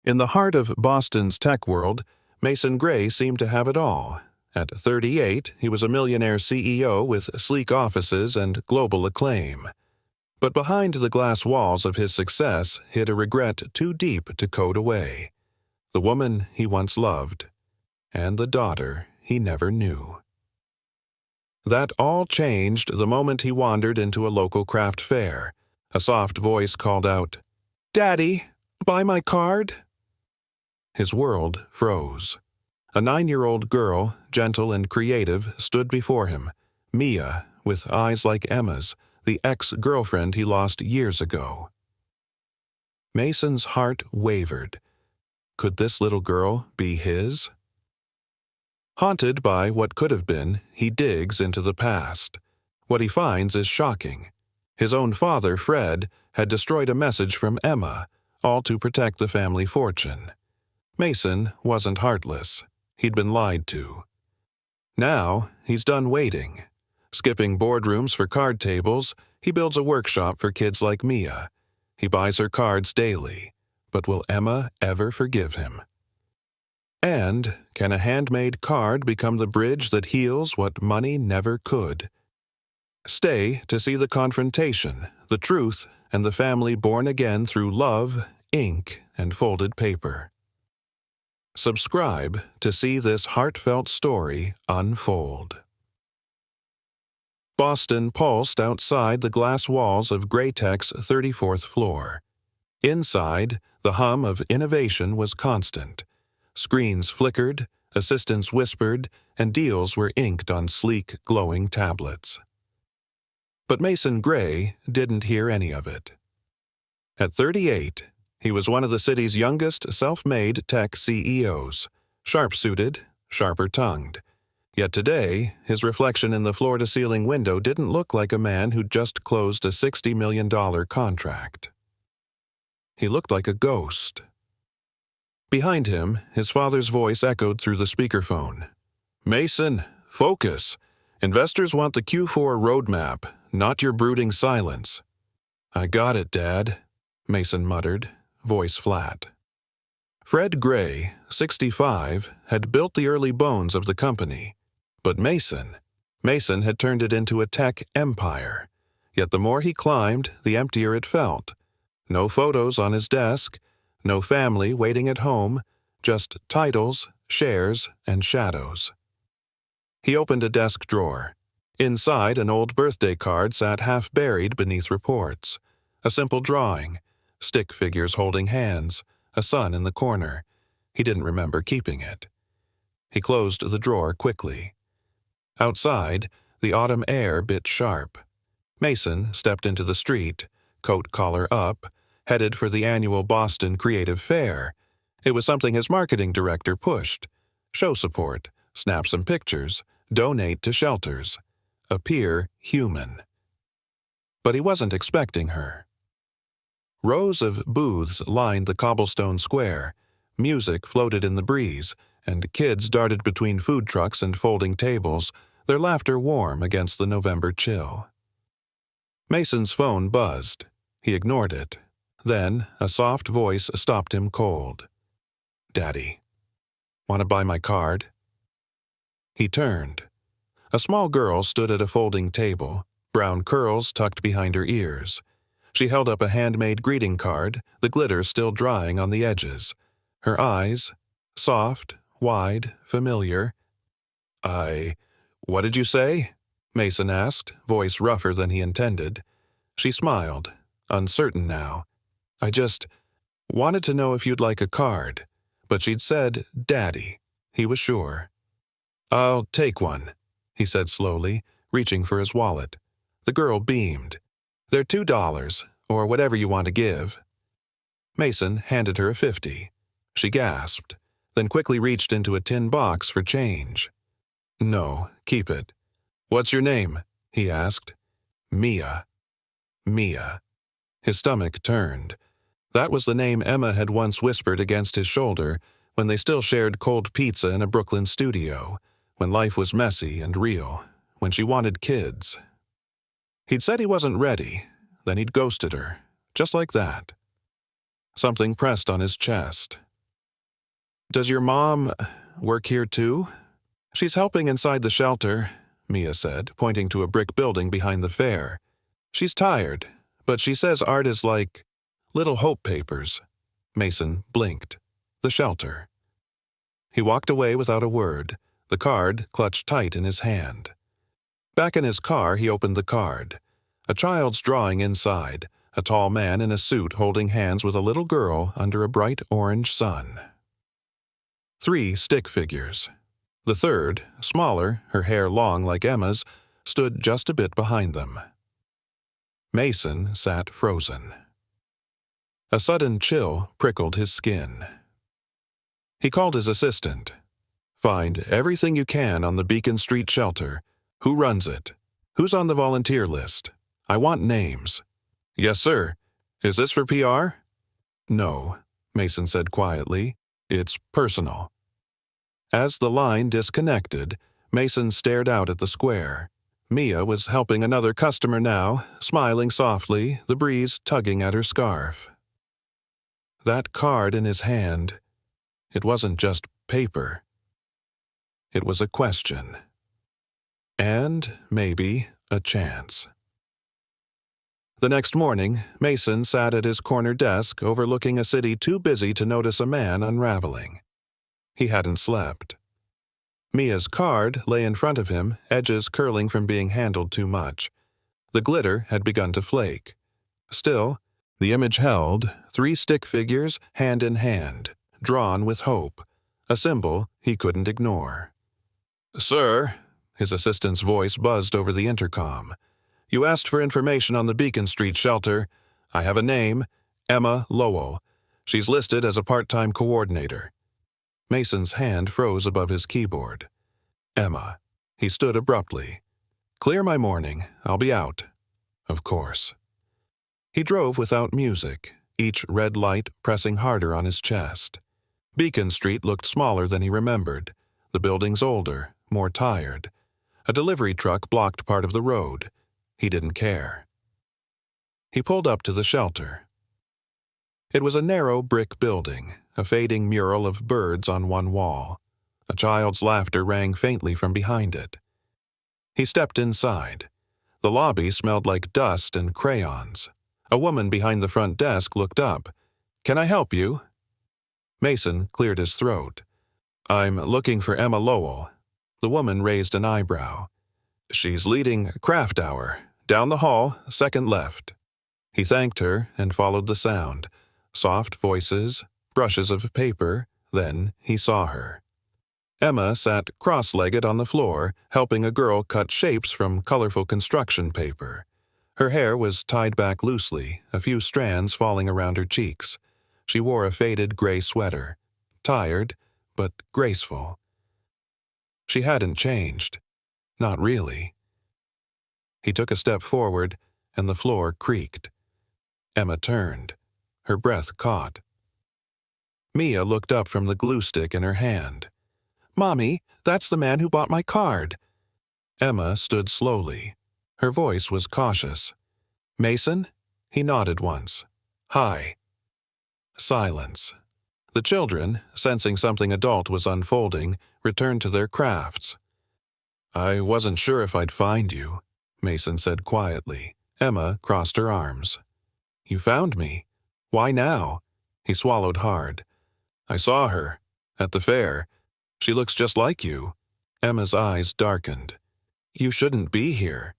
In the heart of Boston's tech world, Mason Gray seemed to have it all. At 38, he was a millionaire CEO with sleek offices and global acclaim. But behind the glass walls of his success hid a regret too deep to code away. The woman he once loved, and the daughter he never knew. That all changed the moment he wandered into a local craft fair. A soft voice called out, "Daddy, buy my card?" His world froze. A 9-year-old girl, gentle and creative, stood before him, Mia, with eyes like Emma's, the ex-girlfriend he lost years ago. Mason's heart wavered. Could this little girl be his? Haunted by what could have been, he digs into the past. What he finds is shocking. His own father, Fred, had destroyed a message from Emma, all to protect the family fortune. Mason wasn't heartless. He'd been lied to. Now, he's done waiting. Skipping boardrooms for card tables, he builds a workshop for kids like Mia. He buys her cards daily. But will Emma ever forgive him? And can a handmade card become the bridge that heals what money never could? Stay to see the confrontation, the truth, and the family born again through love, ink, and folded paper. Subscribe to see this heartfelt story unfold. Boston pulsed outside the glass walls of Graytech's 34th floor. Inside, the hum of innovation was constant. Screens flickered, assistants whispered, and deals were inked on sleek, glowing tablets. But Mason Gray didn't hear any of it. At 38, he was one of the city's youngest self-made tech CEOs, sharp-suited, sharper-tongued. Yet today, his reflection in the floor-to-ceiling window didn't look like a man who'd just closed a $60 million contract. He looked like a ghost. Behind him, his father's voice echoed through the speakerphone. "Mason, focus. Investors want the Q4 roadmap, not your brooding silence." "I got it, Dad," Mason muttered, voice flat. Fred Gray, 65, had built the early bones of the company. But Mason had turned it into a tech empire. Yet the more he climbed, the emptier it felt. No photos on his desk, no family waiting at home, just titles, shares, and shadows. He opened a desk drawer. Inside, an old birthday card sat half buried beneath reports. A simple drawing, stick figures holding hands, a sun in the corner. He didn't remember keeping it. He closed the drawer quickly. Outside, the autumn air bit sharp. Mason stepped into the street, coat collar up, headed for the annual Boston Creative Fair. It was something his marketing director pushed. Show support, snap some pictures, donate to shelters. Appear human. But he wasn't expecting her. Rows of booths lined the cobblestone square. Music floated in the breeze, and kids darted between food trucks and folding tables, their laughter warm against the November chill. Mason's phone buzzed. He ignored it. Then, a soft voice stopped him cold. "Daddy, want to buy my card?" He turned. A small girl stood at a folding table, brown curls tucked behind her ears. She held up a handmade greeting card, the glitter still drying on the edges. Her eyes, soft, wide, familiar. What did you say?" Mason asked, voice rougher than he intended. She smiled, uncertain now. "I just wanted to know if you'd like a card." But she'd said, "Daddy." He was sure. "I'll take one," he said slowly, reaching for his wallet. The girl beamed. "They're $2, or whatever you want to give." Mason handed her a 50. She gasped, then quickly reached into a tin box for change. "No, keep it." "What's your name?" he asked. "Mia." Mia. His stomach turned. That was the name Emma had once whispered against his shoulder when they still shared cold pizza in a Brooklyn studio, when life was messy and real, when she wanted kids. He'd said he wasn't ready, then he'd ghosted her, just like that. Something pressed on his chest. Does your mom work here too? She's helping inside the shelter, Mia said, pointing to a brick building behind the fair. She's tired, but she says art is like little hope papers. Mason blinked. The shelter. He walked away without a word, the card clutched tight in his hand. Back in his car, he opened the card. A child's drawing inside, a tall man in a suit holding hands with a little girl under a bright orange sun. 3 stick figures. The third, smaller, her hair long like Emma's, stood just a bit behind them. Mason sat frozen. A sudden chill prickled his skin. He called his assistant. Find everything you can on the Beacon Street shelter. Who runs it? Who's on the volunteer list? I want names. Yes, sir. Is this for PR? No, Mason said quietly. It's personal. As the line disconnected, Mason stared out at the square. Mia was helping another customer now, smiling softly, the breeze tugging at her scarf. That card in his hand, it wasn't just paper. It was a question. And, maybe, a chance. The next morning, Mason sat at his corner desk overlooking a city too busy to notice a man unraveling. He hadn't slept. Mia's card lay in front of him, edges curling from being handled too much. The glitter had begun to flake. Still, the image held 3 stick figures hand in hand, drawn with hope, a symbol he couldn't ignore. Sir, his assistant's voice buzzed over the intercom. You asked for information on the Beacon Street shelter. I have a name, Emma Lowell. She's listed as a part-time coordinator. Mason's hand froze above his keyboard. Emma. He stood abruptly. Clear my morning. I'll be out. Of course. He drove without music, each red light pressing harder on his chest. Beacon Street looked smaller than he remembered. The buildings older, more tired. A delivery truck blocked part of the road. He didn't care. He pulled up to the shelter. It was a narrow brick building, a fading mural of birds on one wall. A child's laughter rang faintly from behind it. He stepped inside. The lobby smelled like dust and crayons. A woman behind the front desk looked up. Can I help you? Mason cleared his throat. I'm looking for Emma Lowell. The woman raised an eyebrow. She's leading craft hour. Down the hall, second left. He thanked her and followed the sound. Soft voices, brushes of paper, then he saw her. Emma sat cross-legged on the floor, helping a girl cut shapes from colorful construction paper. Her hair was tied back loosely, a few strands falling around her cheeks. She wore a faded gray sweater. Tired, but graceful. She hadn't changed. Not really. He took a step forward, and the floor creaked. Emma turned. Her breath caught. Mia looked up from the glue stick in her hand. Mommy, that's the man who bought my card. Emma stood slowly. Her voice was cautious. Mason? He nodded once. Hi. Silence. The children, sensing something adult was unfolding, returned to their crafts. I wasn't sure if I'd find you, Mason said quietly. Emma crossed her arms. You found me. Why now? He swallowed hard. I saw her. At the fair. She looks just like you. Emma's eyes darkened. You shouldn't be here.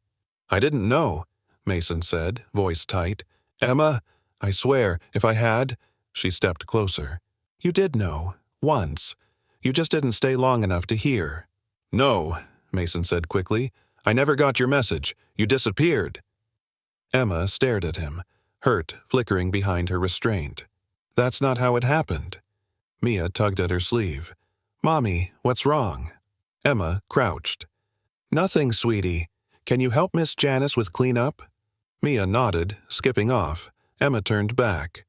I didn't know, Mason said, voice tight. Emma, I swear, if I had... She stepped closer. You did know. Once. You just didn't stay long enough to hear. No, Mason said quickly. I never got your message. You disappeared. Emma stared at him, hurt flickering behind her restraint. That's not how it happened. Mia tugged at her sleeve. Mommy, what's wrong? Emma crouched. Nothing, sweetie. Can you help Miss Janice with cleanup? Mia nodded, skipping off. Emma turned back.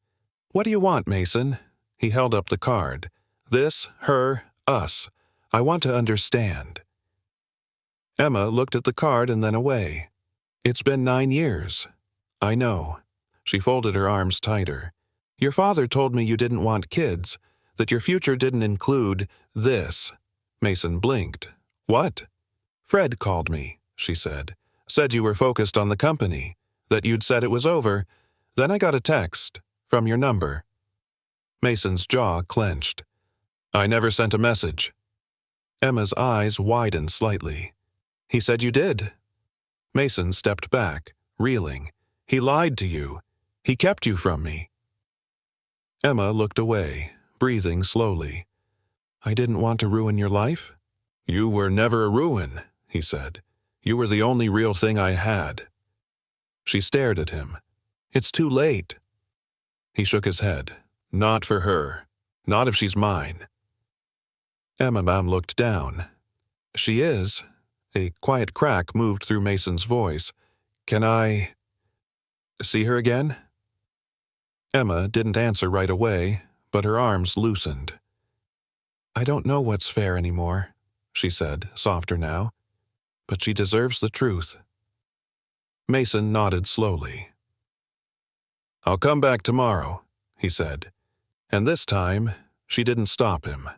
What do you want, Mason? He held up the card. This, her, us. I want to understand. Emma looked at the card and then away. It's been 9 years. I know. She folded her arms tighter. Your father told me you didn't want kids, that your future didn't include this." Mason blinked. "What?" "Fred called me," she said. "Said you were focused on the company, that you'd said it was over. Then I got a text from your number." Mason's jaw clenched. "I never sent a message." Emma's eyes widened slightly. "He said you did." Mason stepped back, reeling. "He lied to you. He kept you from me." Emma looked away, breathing slowly. "I didn't want to ruin your life?" "You were never a ruin," he said. "You were the only real thing I had." She stared at him. "It's too late." He shook his head. "Not for her. Not if she's mine." Emma looked down. "She is." A quiet crack moved through Mason's voice. "Can I see her again?" Emma didn't answer right away, but her arms loosened. "I don't know what's fair anymore," she said, softer now. "But she deserves the truth." Mason nodded slowly. "I'll come back tomorrow," he said. And this time, she didn't stop him.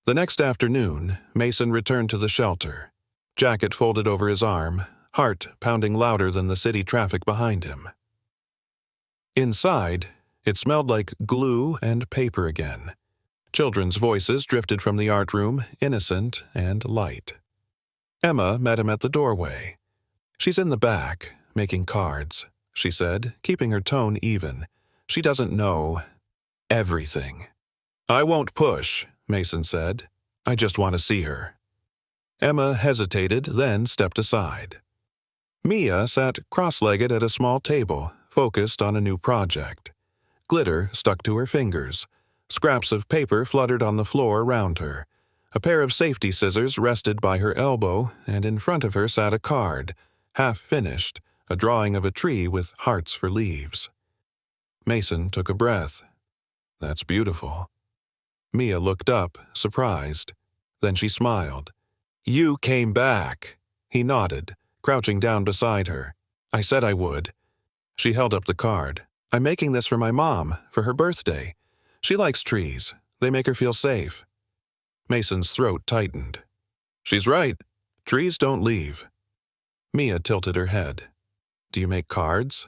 The next afternoon, Mason returned to the shelter, jacket folded over his arm, heart pounding louder than the city traffic behind him. Inside, it smelled like glue and paper again. Children's voices drifted from the art room, innocent and light. Emma met him at the doorway. "She's in the back, making cards," she said, keeping her tone even. "She doesn't know everything." "I won't push," Mason said. "I just want to see her." Emma hesitated, then stepped aside. Mia sat cross-legged at a small table, focused on a new project. Glitter stuck to her fingers. Scraps of paper fluttered on the floor around her. A pair of safety scissors rested by her elbow, and in front of her sat a card, half finished, a drawing of a tree with hearts for leaves. Mason took a breath. "That's beautiful." Mia looked up, surprised. Then she smiled. "You came back." He nodded, crouching down beside her. "I said I would." She held up the card. "I'm making this for my mom, for her birthday. She likes trees. They make her feel safe." Mason's throat tightened. "She's right. Trees don't leave." Mia tilted her head. "Do you make cards?"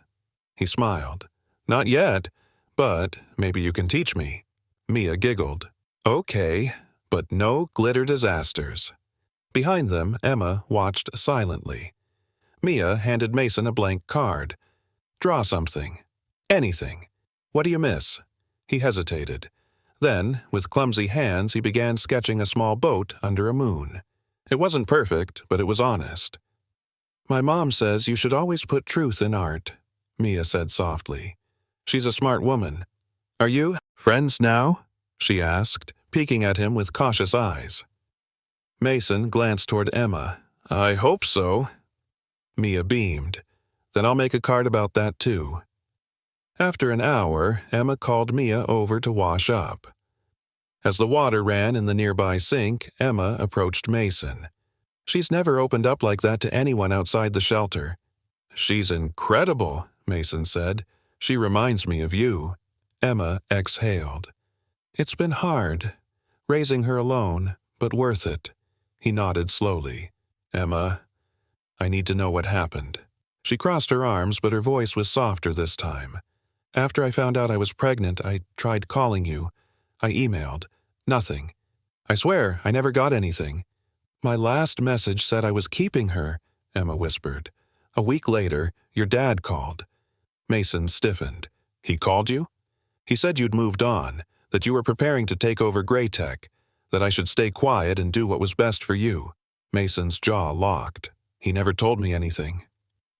He smiled. "Not yet, but maybe you can teach me." Mia giggled. "Okay, but no glitter disasters." Behind them, Emma watched silently. Mia handed Mason a blank card. "Draw something. Anything. What do you miss?" He hesitated. Then, with clumsy hands, he began sketching a small boat under a moon. It wasn't perfect, but it was honest. "My mom says you should always put truth in art," Mia said softly. "She's a smart woman." "Are you friends now?" she asked, peeking at him with cautious eyes. Mason glanced toward Emma. "I hope so." Mia beamed. "Then I'll make a card about that too." After an hour, Emma called Mia over to wash up. As the water ran in the nearby sink, Emma approached Mason. "She's never opened up like that to anyone outside the shelter." "She's incredible," Mason said. "She reminds me of you." Emma exhaled. "It's been hard, raising her alone, but worth it." He nodded slowly. "Emma, I need to know what happened." She crossed her arms, but her voice was softer this time. "After I found out I was pregnant, I tried calling you. I emailed. Nothing. I swear I never got anything. My last message said I was keeping her," Emma whispered. "A week later, your dad called." Mason stiffened. "He called you?" "He said you'd moved on, that you were preparing to take over Gray Tech, that I should stay quiet and do what was best for you." Mason's jaw locked. "He never told me anything."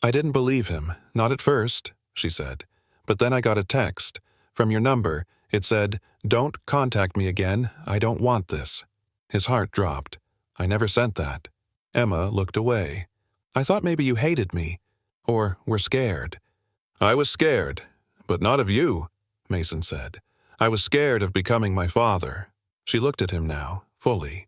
"I didn't believe him, not at first," she said. "But then I got a text. From your number, it said, 'Don't contact me again, I don't want this.'" His heart dropped. "I never sent that." Emma looked away. "I thought maybe you hated me, or were scared." "I was scared, but not of you," Mason said. "I was scared of becoming my father." She looked at him now, fully.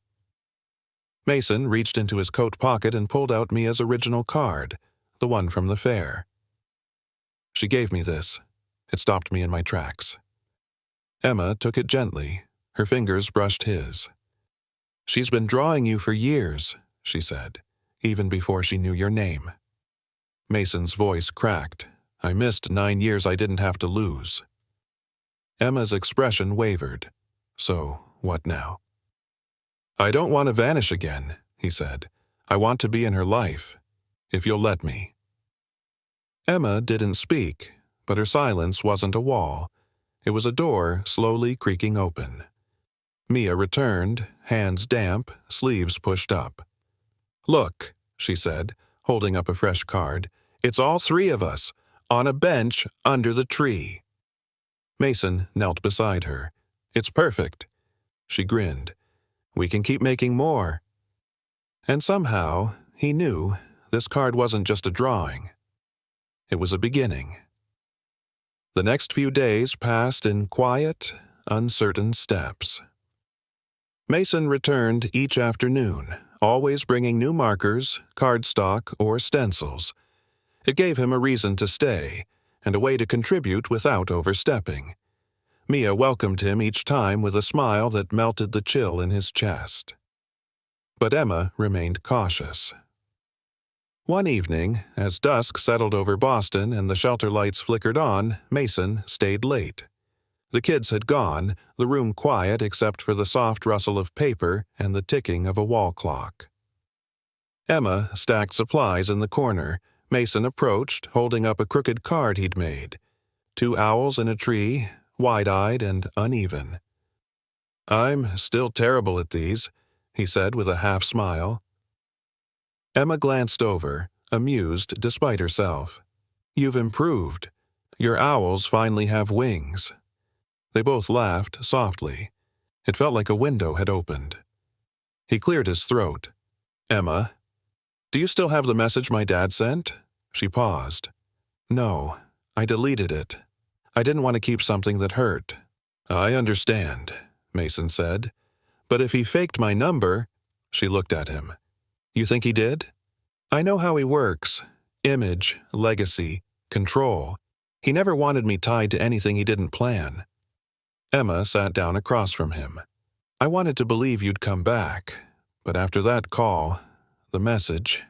Mason reached into his coat pocket and pulled out Mia's original card, the one from the fair. "She gave me this. It stopped me in my tracks." Emma took it gently. Her fingers brushed his. "She's been drawing you for years," she said, "even before she knew your name." Mason's voice cracked. "I missed 9 years I didn't have to lose." Emma's expression wavered. "So, what now?" "I don't want to vanish again," he said. "I want to be in her life, if you'll let me." Emma didn't speak, but her silence wasn't a wall. It was a door slowly creaking open. Mia returned, hands damp, sleeves pushed up. "Look," she said, holding up a fresh card. "It's all 3 of us, on a bench under the tree." Mason knelt beside her. "It's perfect." She grinned. "We can keep making more." And somehow, he knew this card wasn't just a drawing. It was a beginning. The next few days passed in quiet, uncertain steps. Mason returned each afternoon, always bringing new markers, cardstock, or stencils. It gave him a reason to stay, and a way to contribute without overstepping. Mia welcomed him each time with a smile that melted the chill in his chest. But Emma remained cautious. One evening, as dusk settled over Boston and the shelter lights flickered on, Mason stayed late. The kids had gone, the room quiet except for the soft rustle of paper and the ticking of a wall clock. Emma stacked supplies in the corner. Mason approached, holding up a crooked card he'd made. 2 owls in a tree, wide-eyed and uneven. "I'm still terrible at these," he said with a half-smile. Emma glanced over, amused despite herself. "You've improved. Your owls finally have wings." They both laughed softly. It felt like a window had opened. He cleared his throat. "Emma, do you still have the message my dad sent?" She paused. "No, I deleted it. I didn't want to keep something that hurt." "I understand," Mason said. "But if he faked my number—" She looked at him. "You think he did?" "I know how he works. Image, legacy, control. He never wanted me tied to anything he didn't plan." Emma sat down across from him. "I wanted to believe you'd come back, but after that call, the message,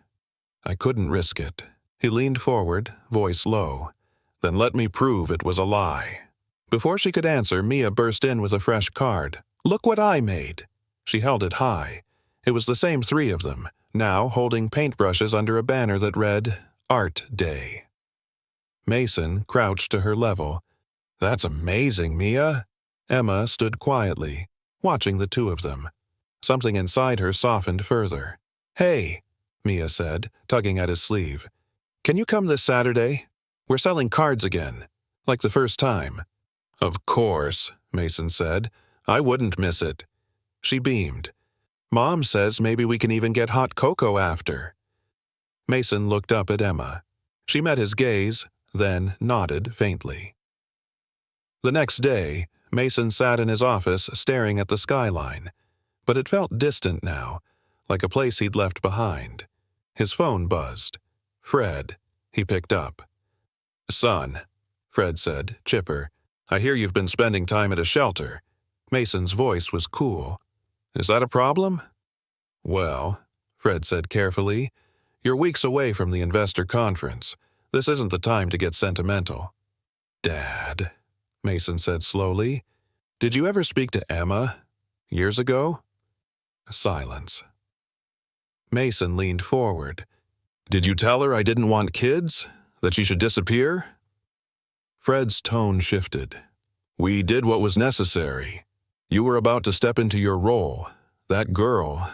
I couldn't risk it." He leaned forward, voice low. "Then let me prove it was a lie." Before she could answer, Mia burst in with a fresh card. "Look what I made." She held it high. It was the same 3 of them, now holding paintbrushes under a banner that read, "Art Day." Mason crouched to her level. "That's amazing, Mia." Emma stood quietly, watching the 2 of them. Something inside her softened further. "Hey," Mia said, tugging at his sleeve. "Can you come this Saturday? We're selling cards again, like the first time." "Of course," Mason said. "I wouldn't miss it." She beamed. "Mom says maybe we can even get hot cocoa after." Mason looked up at Emma. She met his gaze, then nodded faintly. The next day, Mason sat in his office staring at the skyline, but it felt distant now, like a place he'd left behind. His phone buzzed. "Fred," he picked up. "Son," Fred said, chipper, "I hear you've been spending time at a shelter." Mason's voice was cool. "Is that a problem?" "Well," Fred said carefully, "you're weeks away from the investor conference. This isn't the time to get sentimental." "Dad," Mason said slowly, "did you ever speak to Emma? Years ago?" Silence. Mason leaned forward. "Did you tell her I didn't want kids? That she should disappear?" Fred's tone shifted. "We did what was necessary. You were about to step into your role. That girl,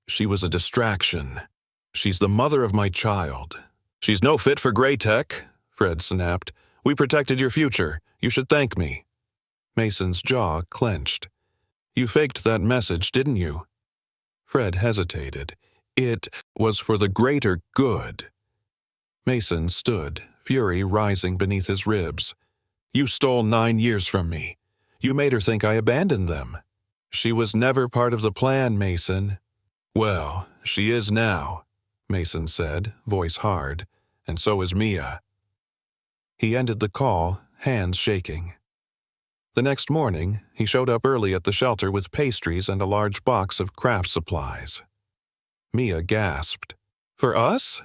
she was a distraction. She's the mother of my child." "She's no fit for Gray Tech," Fred snapped. "We protected your future. You should thank me." Mason's jaw clenched. "You faked that message, didn't you?" Fred hesitated. "It was for the greater good." Mason stood, fury rising beneath his ribs. "You stole 9 years from me. You made her think I abandoned them." "She was never part of the plan, Mason." "Well, she is now," Mason said, voice hard, "and so is Mia." He ended the call, hands shaking. The next morning, he showed up early at the shelter with pastries and a large box of craft supplies. Mia gasped. "For us?"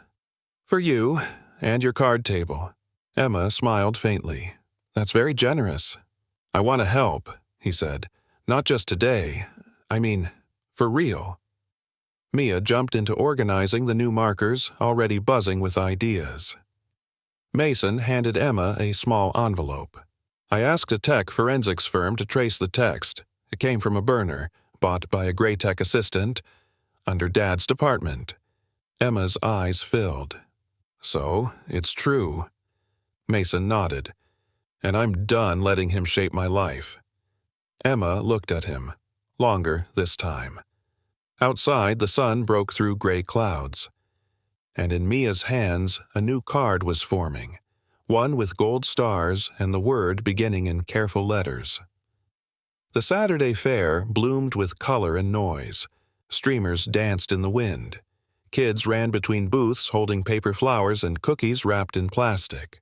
"For you, and your card table." Emma smiled faintly. "That's very generous." "I want to help," he said. "Not just today. I mean, for real." Mia jumped into organizing the new markers, already buzzing with ideas. Mason handed Emma a small envelope. "I asked a tech forensics firm to trace the text. It came from a burner, bought by a Gray Tech assistant, under Dad's department." Emma's eyes filled. "So, it's true." Mason nodded. "And I'm done letting him shape my life." Emma looked at him. Longer this time. Outside, the sun broke through gray clouds. And in Mia's hands, a new card was forming, one with gold stars and the word beginning in careful letters. The Saturday fair bloomed with color and noise. Streamers danced in the wind. Kids ran between booths holding paper flowers and cookies wrapped in plastic.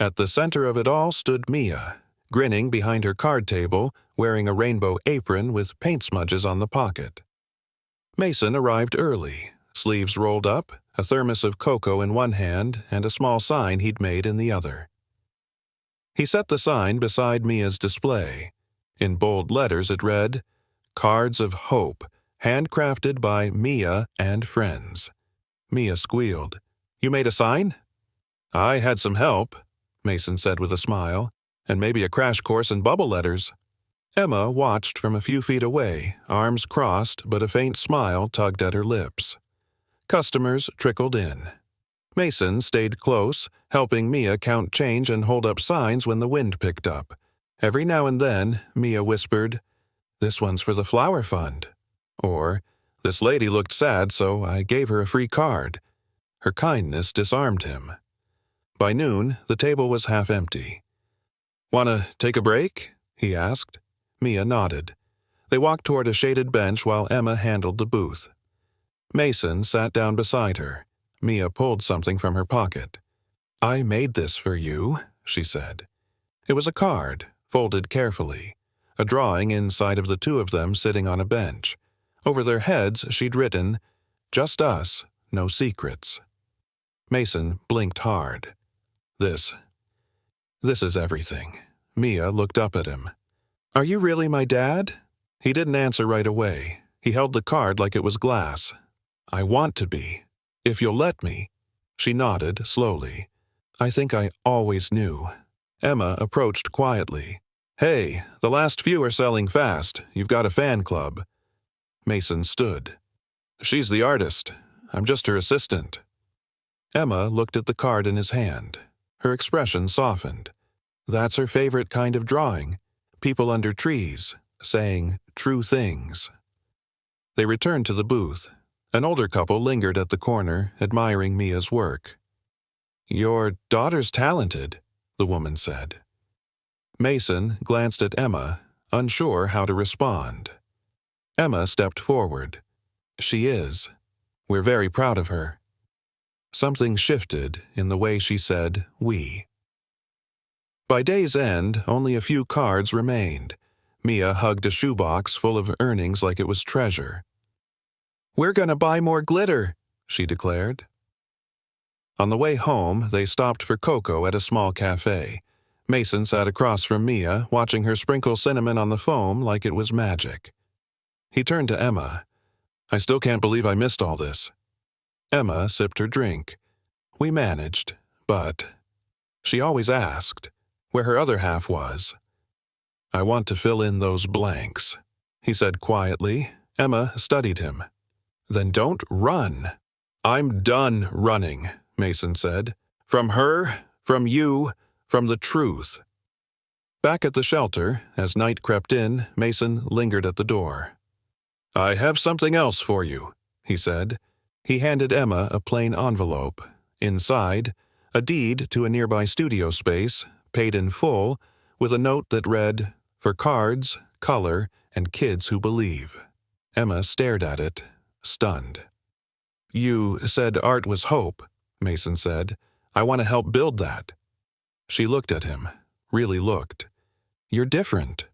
At the center of it all stood Mia, grinning behind her card table, wearing a rainbow apron with paint smudges on the pocket. Mason arrived early, sleeves rolled up, a thermos of cocoa in one hand and a small sign he'd made in the other. He set the sign beside Mia's display. In bold letters it read, "Cards of Hope, handcrafted by Mia and friends." Mia squealed. "You made a sign?" "I had some help," Mason said with a smile, "and maybe a crash course in bubble letters." Emma watched from a few feet away, arms crossed, but a faint smile tugged at her lips. Customers trickled in. Mason stayed close, helping Mia count change and hold up signs when the wind picked up. Every now and then, Mia whispered, "This one's for the flower fund." Or, "This lady looked sad, so I gave her a free card." Her kindness disarmed him. By noon, the table was half empty. "Want to take a break?" he asked. Mia nodded. They walked toward a shaded bench while Emma handled the booth. Mason sat down beside her. Mia pulled something from her pocket. "I made this for you," she said. It was a card, folded carefully, a drawing inside of the two of them sitting on a bench. Over their heads she'd written, "Just us, no secrets." Mason blinked hard. This is everything." Mia looked up at him. "Are you really my dad?" He didn't answer right away. He held the card like it was glass. "I want to be, if you'll let me." She nodded slowly. "I think I always knew." Emma approached quietly. "Hey, the last few are selling fast. You've got a fan club." Mason stood. "She's the artist. I'm just her assistant." Emma looked at the card in his hand. Her expression softened. That's her favorite kind of drawing. People under trees, saying true things. They returned to the booth. An older couple lingered at the corner, admiring Mia's work. "Your daughter's talented," the woman said. Mason glanced at Emma, unsure how to respond. Emma stepped forward. "She is. We're very proud of her." Something shifted in the way she said "we." By day's end, only a few cards remained. Mia hugged a shoebox full of earnings like it was treasure. "We're gonna buy more glitter," she declared. On the way home, they stopped for cocoa at a small cafe. Mason sat across from Mia, watching her sprinkle cinnamon on the foam like it was magic. He turned to Emma. "I still can't believe I missed all this." Emma sipped her drink. "We managed, but..." She always asked where her other half was. "I want to fill in those blanks," he said quietly. Emma studied him. "Then don't run." "I'm done running," Mason said. "From her, from you, from the truth." Back at the shelter, as night crept in, Mason lingered at the door. "I have something else for you," he said. He handed Emma a plain envelope. Inside, a deed to a nearby studio space, paid in full, with a note that read, "For cards, color, and kids who believe." Emma stared at it, stunned. "You said art was hope," Mason said. "I want to help build that." She looked at him, really looked. You're different."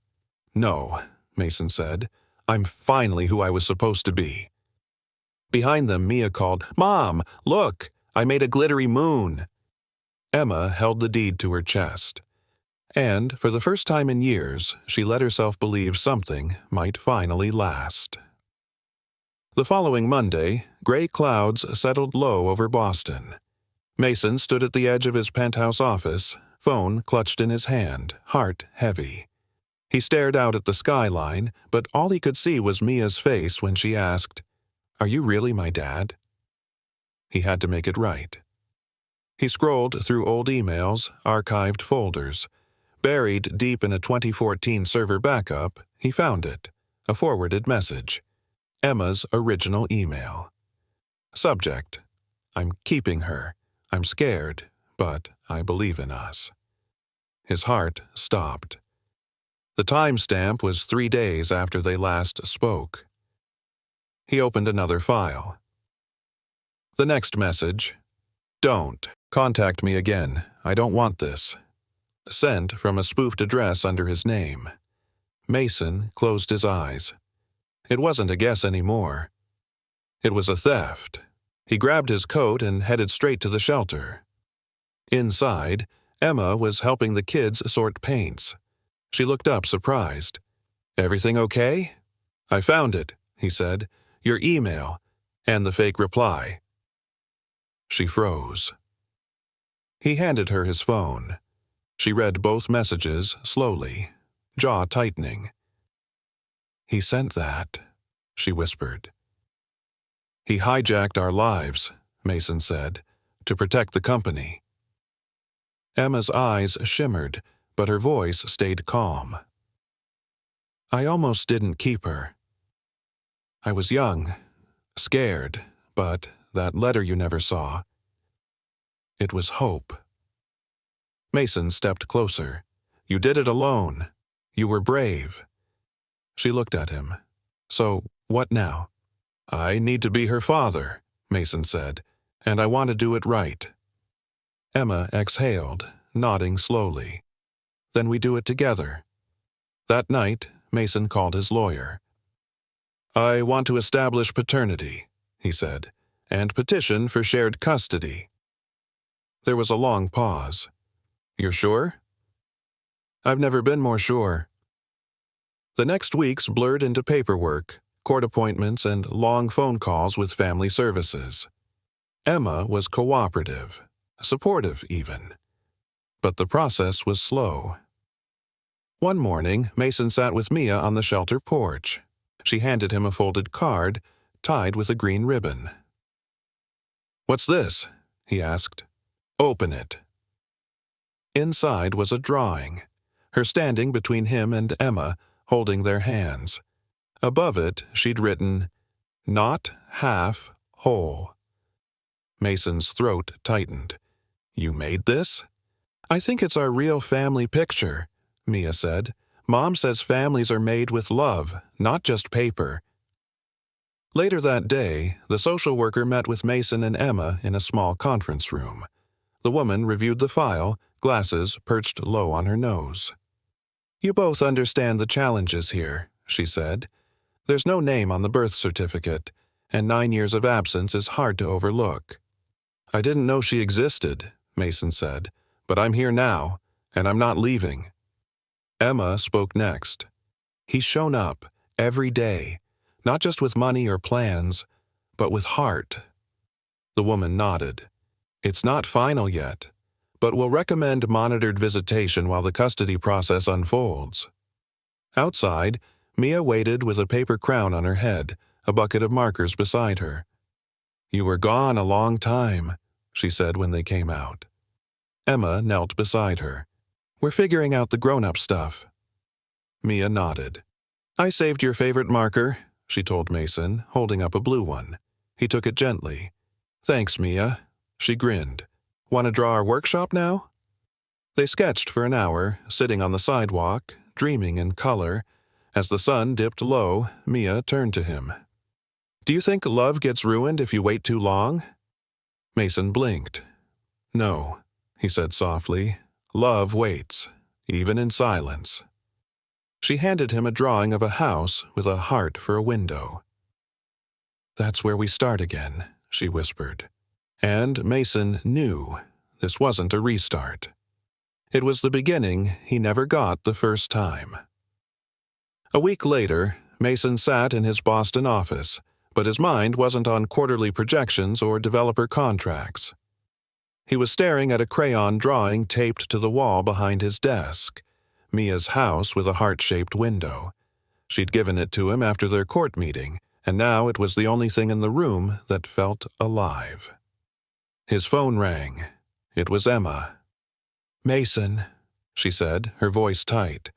"No," Mason said. "I'm finally who I was supposed to be." Behind them, Mia called, "Mom, look! I made a glittery moon." Emma held the deed to her chest. And, for the first time in years, she let herself believe something might finally last. The following Monday, gray clouds settled low over Boston. Mason stood at the edge of his penthouse office, phone clutched in his hand, heart heavy. He stared out at the skyline, but all he could see was Mia's face when she asked, "Are you really my dad?" He had to make it right. He scrolled through old emails, archived folders. Buried deep in a 2014 server backup, he found it, a forwarded message. Emma's original email. Subject: "I'm keeping her. I'm scared, but I believe in us." His heart stopped. The timestamp was 3 days after they last spoke. He opened another file. The next message: "Don't contact me again. I don't want this." Sent from a spoofed address under his name. Mason closed his eyes. It wasn't a guess anymore. It was a theft. He grabbed his coat and headed straight to the shelter. Inside, Emma was helping the kids sort paints. She looked up surprised. "Everything okay?" "I found it," he said. "Your email, and the fake reply." She froze. He handed her his phone. She read both messages slowly, jaw tightening. "He sent that," she whispered. "He hijacked our lives," Mason said, "to protect the company." Emma's eyes shimmered, but her voice stayed calm. "I almost didn't keep her. I was young, scared, but that letter you never saw. It was hope." Mason stepped closer. "You did it alone. You were brave." She looked at him. "So, what now?" "I need to be her father," Mason said, "and I want to do it right." Emma exhaled, nodding slowly. "Then we do it together." That night, Mason called his lawyer. "I want to establish paternity," he said, "and petition for shared custody." There was a long pause. "You're sure?" "I've never been more sure." The next weeks blurred into paperwork, court appointments, and long phone calls with family services. Emma was cooperative, supportive even. But the process was slow. One morning, Mason sat with Mia on the shelter porch. She handed him a folded card, tied with a green ribbon. "What's this?" he asked. "Open it." Inside was a drawing, her standing between him and Emma, holding their hands. Above it, she'd written, "Not half whole." Mason's throat tightened. "You made this?" "I think it's our real family picture," Mia said. "Mom says families are made with love, not just paper." Later that day, the social worker met with Mason and Emma in a small conference room. The woman reviewed the file, glasses perched low on her nose. "You both understand the challenges here," she said. "There's no name on the birth certificate, and 9 years of absence is hard to overlook." "I didn't know she existed," Mason said, "but I'm here now, and I'm not leaving." Emma spoke next. "He's shown up, every day, not just with money or plans, but with heart." The woman nodded. "It's not final yet, but we'll recommend monitored visitation while the custody process unfolds." Outside, Mia waited with a paper crown on her head, a bucket of markers beside her. "You were gone a long time," she said when they came out. Emma knelt beside her. "We're figuring out the grown-up stuff." Mia nodded. "I saved your favorite marker," she told Mason, holding up a blue one. He took it gently. "Thanks, Mia." She grinned. "Want to draw our workshop now?" They sketched for an hour, sitting on the sidewalk, dreaming in color. As the sun dipped low, Mia turned to him. "Do you think love gets ruined if you wait too long?" Mason blinked. "No," he said softly. "Love waits, even in silence." She handed him a drawing of a house with a heart for a window. "That's where we start again," she whispered. And Mason knew this wasn't a restart. It was the beginning he never got the first time. A week later, Mason sat in his Boston office, but his mind wasn't on quarterly projections or developer contracts. He was staring at a crayon drawing taped to the wall behind his desk, Mia's house with a heart-shaped window. She'd given it to him after their court meeting, and now it was the only thing in the room that felt alive. His phone rang. It was Emma. "Mason," she said, her voice tight.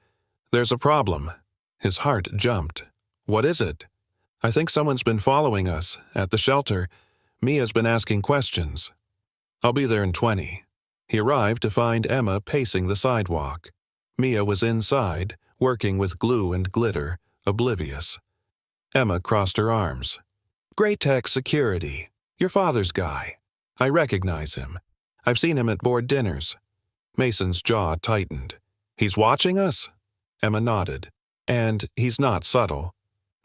"There's a problem." His heart jumped. "What is it?" "I think someone's been following us, at the shelter. Mia's been asking questions." "I'll be there in 20. He arrived to find Emma pacing the sidewalk. Mia was inside, working with glue and glitter, oblivious. Emma crossed her arms. "Gray Tech Security. Your father's guy. I recognize him. I've seen him at board dinners." Mason's jaw tightened. "He's watching us?" Emma nodded. "And he's not subtle."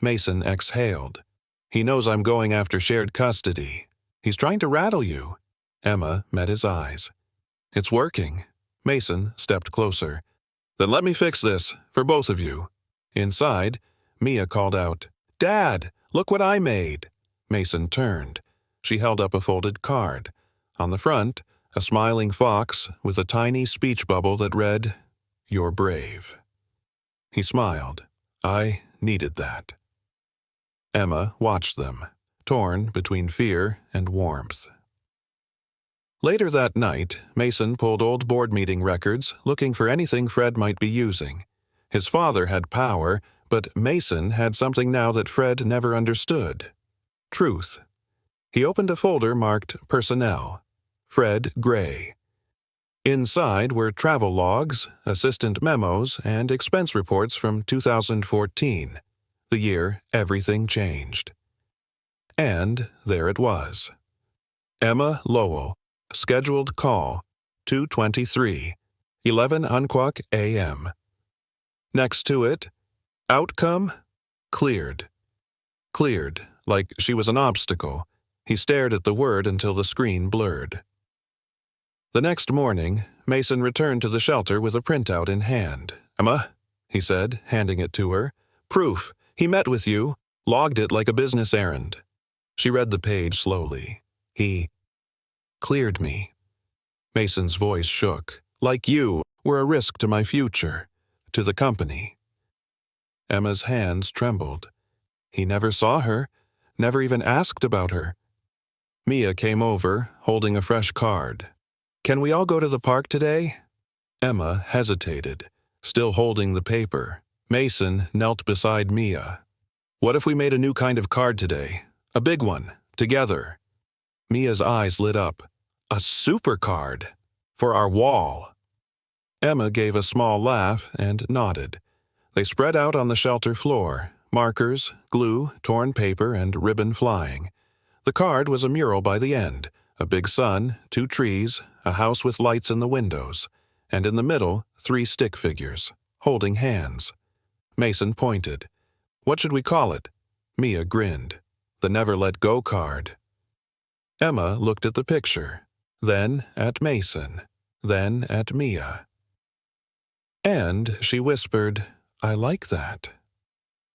Mason exhaled. "He knows I'm going after shared custody. He's trying to rattle you." Emma met his eyes. "It's working." Mason stepped closer. "Then let me fix this, for both of you." Inside, Mia called out, "Dad, look what I made." Mason turned. She held up a folded card. On the front, a smiling fox with a tiny speech bubble that read, "You're brave." He smiled. "I needed that." Emma watched them, torn between fear and warmth. Later that night, Mason pulled old board meeting records, looking for anything Fred might be using. His father had power, but Mason had something now that Fred never understood. Truth. He opened a folder marked Personnel. Fred Gray. Inside were travel logs, assistant memos, and expense reports from 2014, the year everything changed. And there it was. Emma Lowell, scheduled call, 2:23, 11 Unquak a.m. Next to it, outcome, cleared. Cleared, like she was an obstacle. He stared at the word until the screen blurred. The next morning, Mason returned to the shelter with a printout in hand. "Emma," he said, handing it to her. "Proof. He met with you, logged it like a business errand." She read the page slowly. "He cleared me." Mason's voice shook. "Like you were a risk to my future, to the company." Emma's hands trembled. He never saw her, never even asked about her. Mia came over, holding a fresh card. "Can we all go to the park today?" Emma hesitated, still holding the paper. Mason knelt beside Mia. "What if we made a new kind of card today? A big one, together?" Mia's eyes lit up. "A super card! For our wall!" Emma gave a small laugh and nodded. They spread out on the shelter floor, markers, glue, torn paper, and ribbon flying. The card was a mural by the end, a big sun, 2 trees, a house with lights in the windows, and in the middle, 3 stick figures, holding hands. Mason pointed. "What should we call it?" Mia grinned. "The Never Let Go card." Emma looked at the picture, then at Mason, then at Mia. And she whispered, "I like that."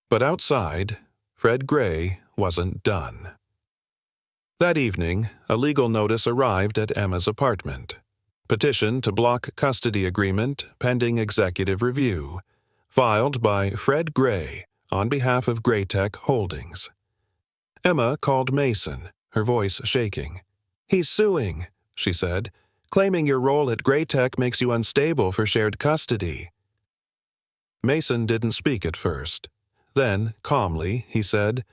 But outside, Fred Gray wasn't done. That evening, a legal notice arrived at Emma's apartment. Petition to block custody agreement pending executive review, filed by Fred Gray on behalf of Gray Tech Holdings. Emma called Mason, her voice shaking. "He's suing," she said, "claiming your role at Gray Tech makes you unstable for shared custody." Mason didn't speak at first. Then, calmly, he said,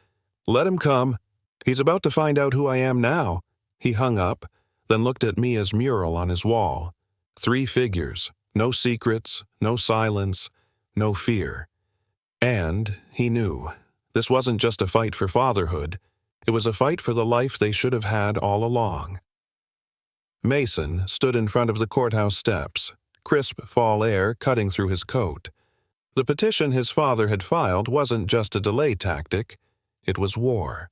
"Let him come. He's about to find out who I am now." He hung up, then looked at Mia's mural on his wall. 3 figures, no secrets, no silence, no fear. And he knew. This wasn't just a fight for fatherhood. It was a fight for the life they should have had all along. Mason stood in front of the courthouse steps, crisp fall air cutting through his coat. The petition his father had filed wasn't just a delay tactic, it was war.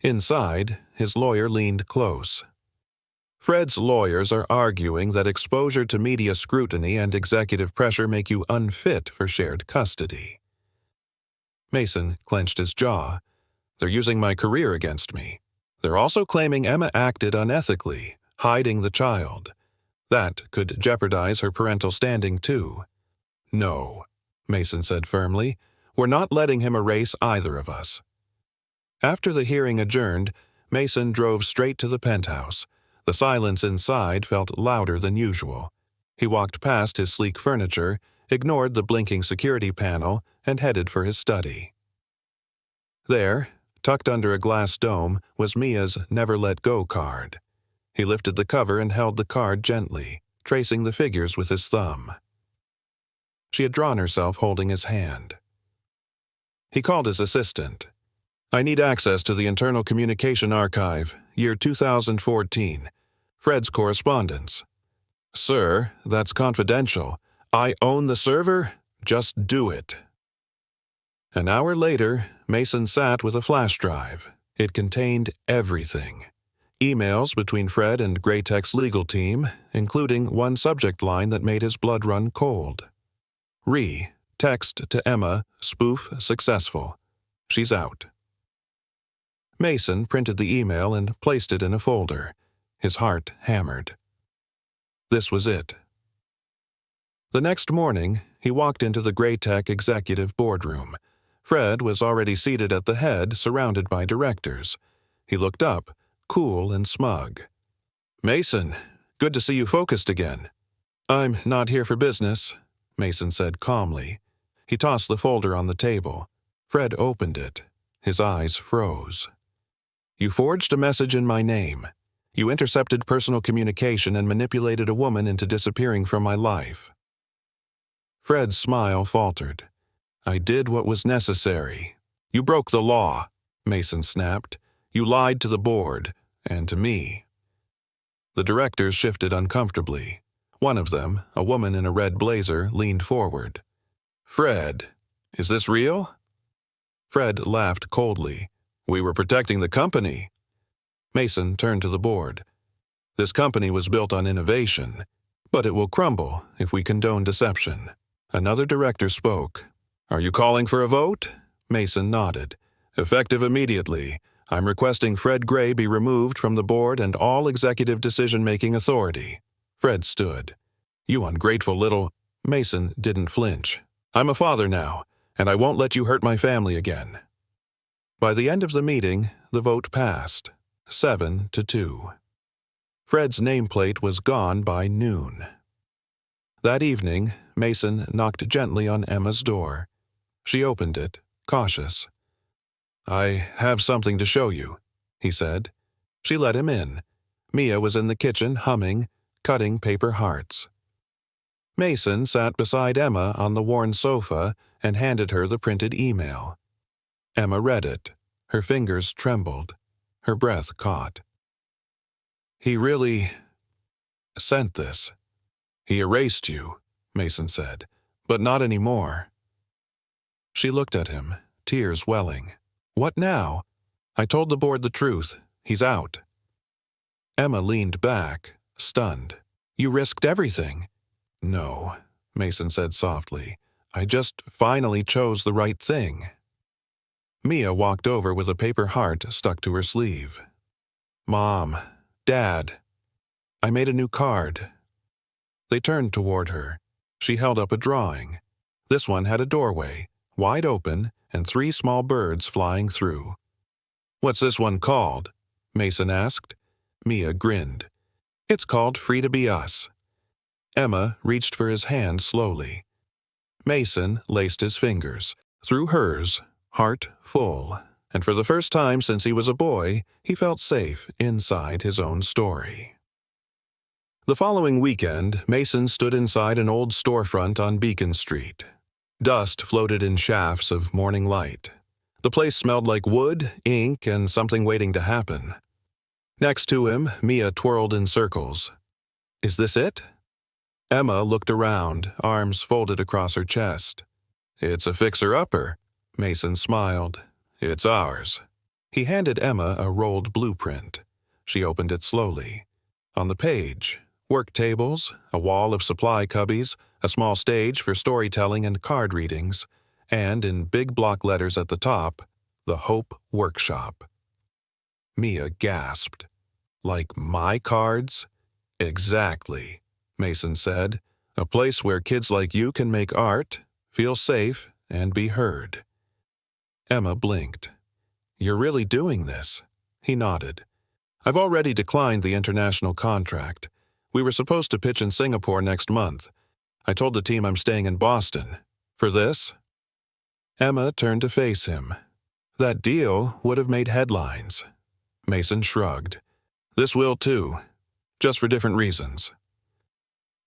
Inside, his lawyer leaned close. Fred's lawyers are arguing that exposure to media scrutiny and executive pressure make you unfit for shared custody. Mason clenched his jaw. They're using my career against me. They're also claiming Emma acted unethically, hiding the child. That could jeopardize her parental standing, too. No, Mason said firmly. We're not letting him erase either of us. After the hearing adjourned, Mason drove straight to the penthouse. The silence inside felt louder than usual. He walked past his sleek furniture, ignored the blinking security panel, and headed for his study. There, tucked under a glass dome, was Mia's Never Let Go card. He lifted the cover and held the card gently, tracing the figures with his thumb. She had drawn herself holding his hand. He called his assistant. I need access to the Internal Communication Archive, year 2014. Fred's correspondence. Sir, that's confidential. I own the server. Just do it. An hour later, Mason sat with a flash drive. It contained everything. Emails between Fred and Graytech's legal team, including one subject line that made his blood run cold. Text to Emma, spoof successful. She's out. Mason printed the email and placed it in a folder. His heart hammered. This was it. The next morning, he walked into the Graytech executive boardroom. Fred was already seated at the head, surrounded by directors. He looked up, cool and smug. Mason, good to see you focused again. I'm not here for business, Mason said calmly. He tossed the folder on the table. Fred opened it. His eyes froze. You forged a message in my name. You intercepted personal communication and manipulated a woman into disappearing from my life. Fred's smile faltered. I did what was necessary. You broke the law, Mason snapped. You lied to the board, and to me. The directors shifted uncomfortably. One of them, a woman in a red blazer, leaned forward. Fred, is this real? Fred laughed coldly. We were protecting the company. Mason turned to the board. This company was built on innovation, but it will crumble if we condone deception. Another director spoke. Are you calling for a vote? Mason nodded. Effective immediately. I'm requesting Fred Gray be removed from the board and all executive decision-making authority. Fred stood. You ungrateful little... Mason didn't flinch. I'm a father now, and I won't let you hurt my family again. By the end of the meeting, the vote passed. 7-2. Fred's nameplate was gone by noon. That evening, Mason knocked gently on Emma's door. She opened it, cautious. I have something to show you, he said. She let him in. Mia was in the kitchen humming, cutting paper hearts. Mason sat beside Emma on the worn sofa and handed her the printed email. Emma read it. Her fingers trembled. Her breath caught. He really sent this. He erased you, Mason said, but not anymore. She looked at him, tears welling. What now? I told the board the truth. He's out. Emma leaned back, stunned. You risked everything. No, Mason said softly. I just finally chose the right thing. Mia walked over with a paper heart stuck to her sleeve. Mom, Dad, I made a new card. They turned toward her. She held up a drawing. This one had a doorway, wide open, and 3 small birds flying through. What's this one called? Mason asked. Mia grinned. It's called Free to Be Us. Emma reached for his hand slowly. Mason laced his fingers. Through hers, heart full, and for the first time since he was a boy, he felt safe inside his own story. The following weekend, Mason stood inside an old storefront on Beacon Street. Dust floated in shafts of morning light. The place smelled like wood, ink, and something waiting to happen. Next to him, Mia twirled in circles. Is this it? Emma looked around, arms folded across her chest. "It's a fixer-upper." Mason smiled. "It's ours." He handed Emma a rolled blueprint. She opened it slowly. On the page, work tables, a wall of supply cubbies, a small stage for storytelling and card readings, and in big block letters at the top, the Hope Workshop. Mia gasped. "Like my cards?" "Exactly," Mason said. "A place where kids like you can make art, feel safe, and be heard." Emma blinked. "You're really doing this?" He nodded. "I've already declined the international contract. We were supposed to pitch in Singapore next month. I told the team I'm staying in Boston. For this?" Emma turned to face him. "That deal would have made headlines." Mason shrugged. "This will too, just for different reasons."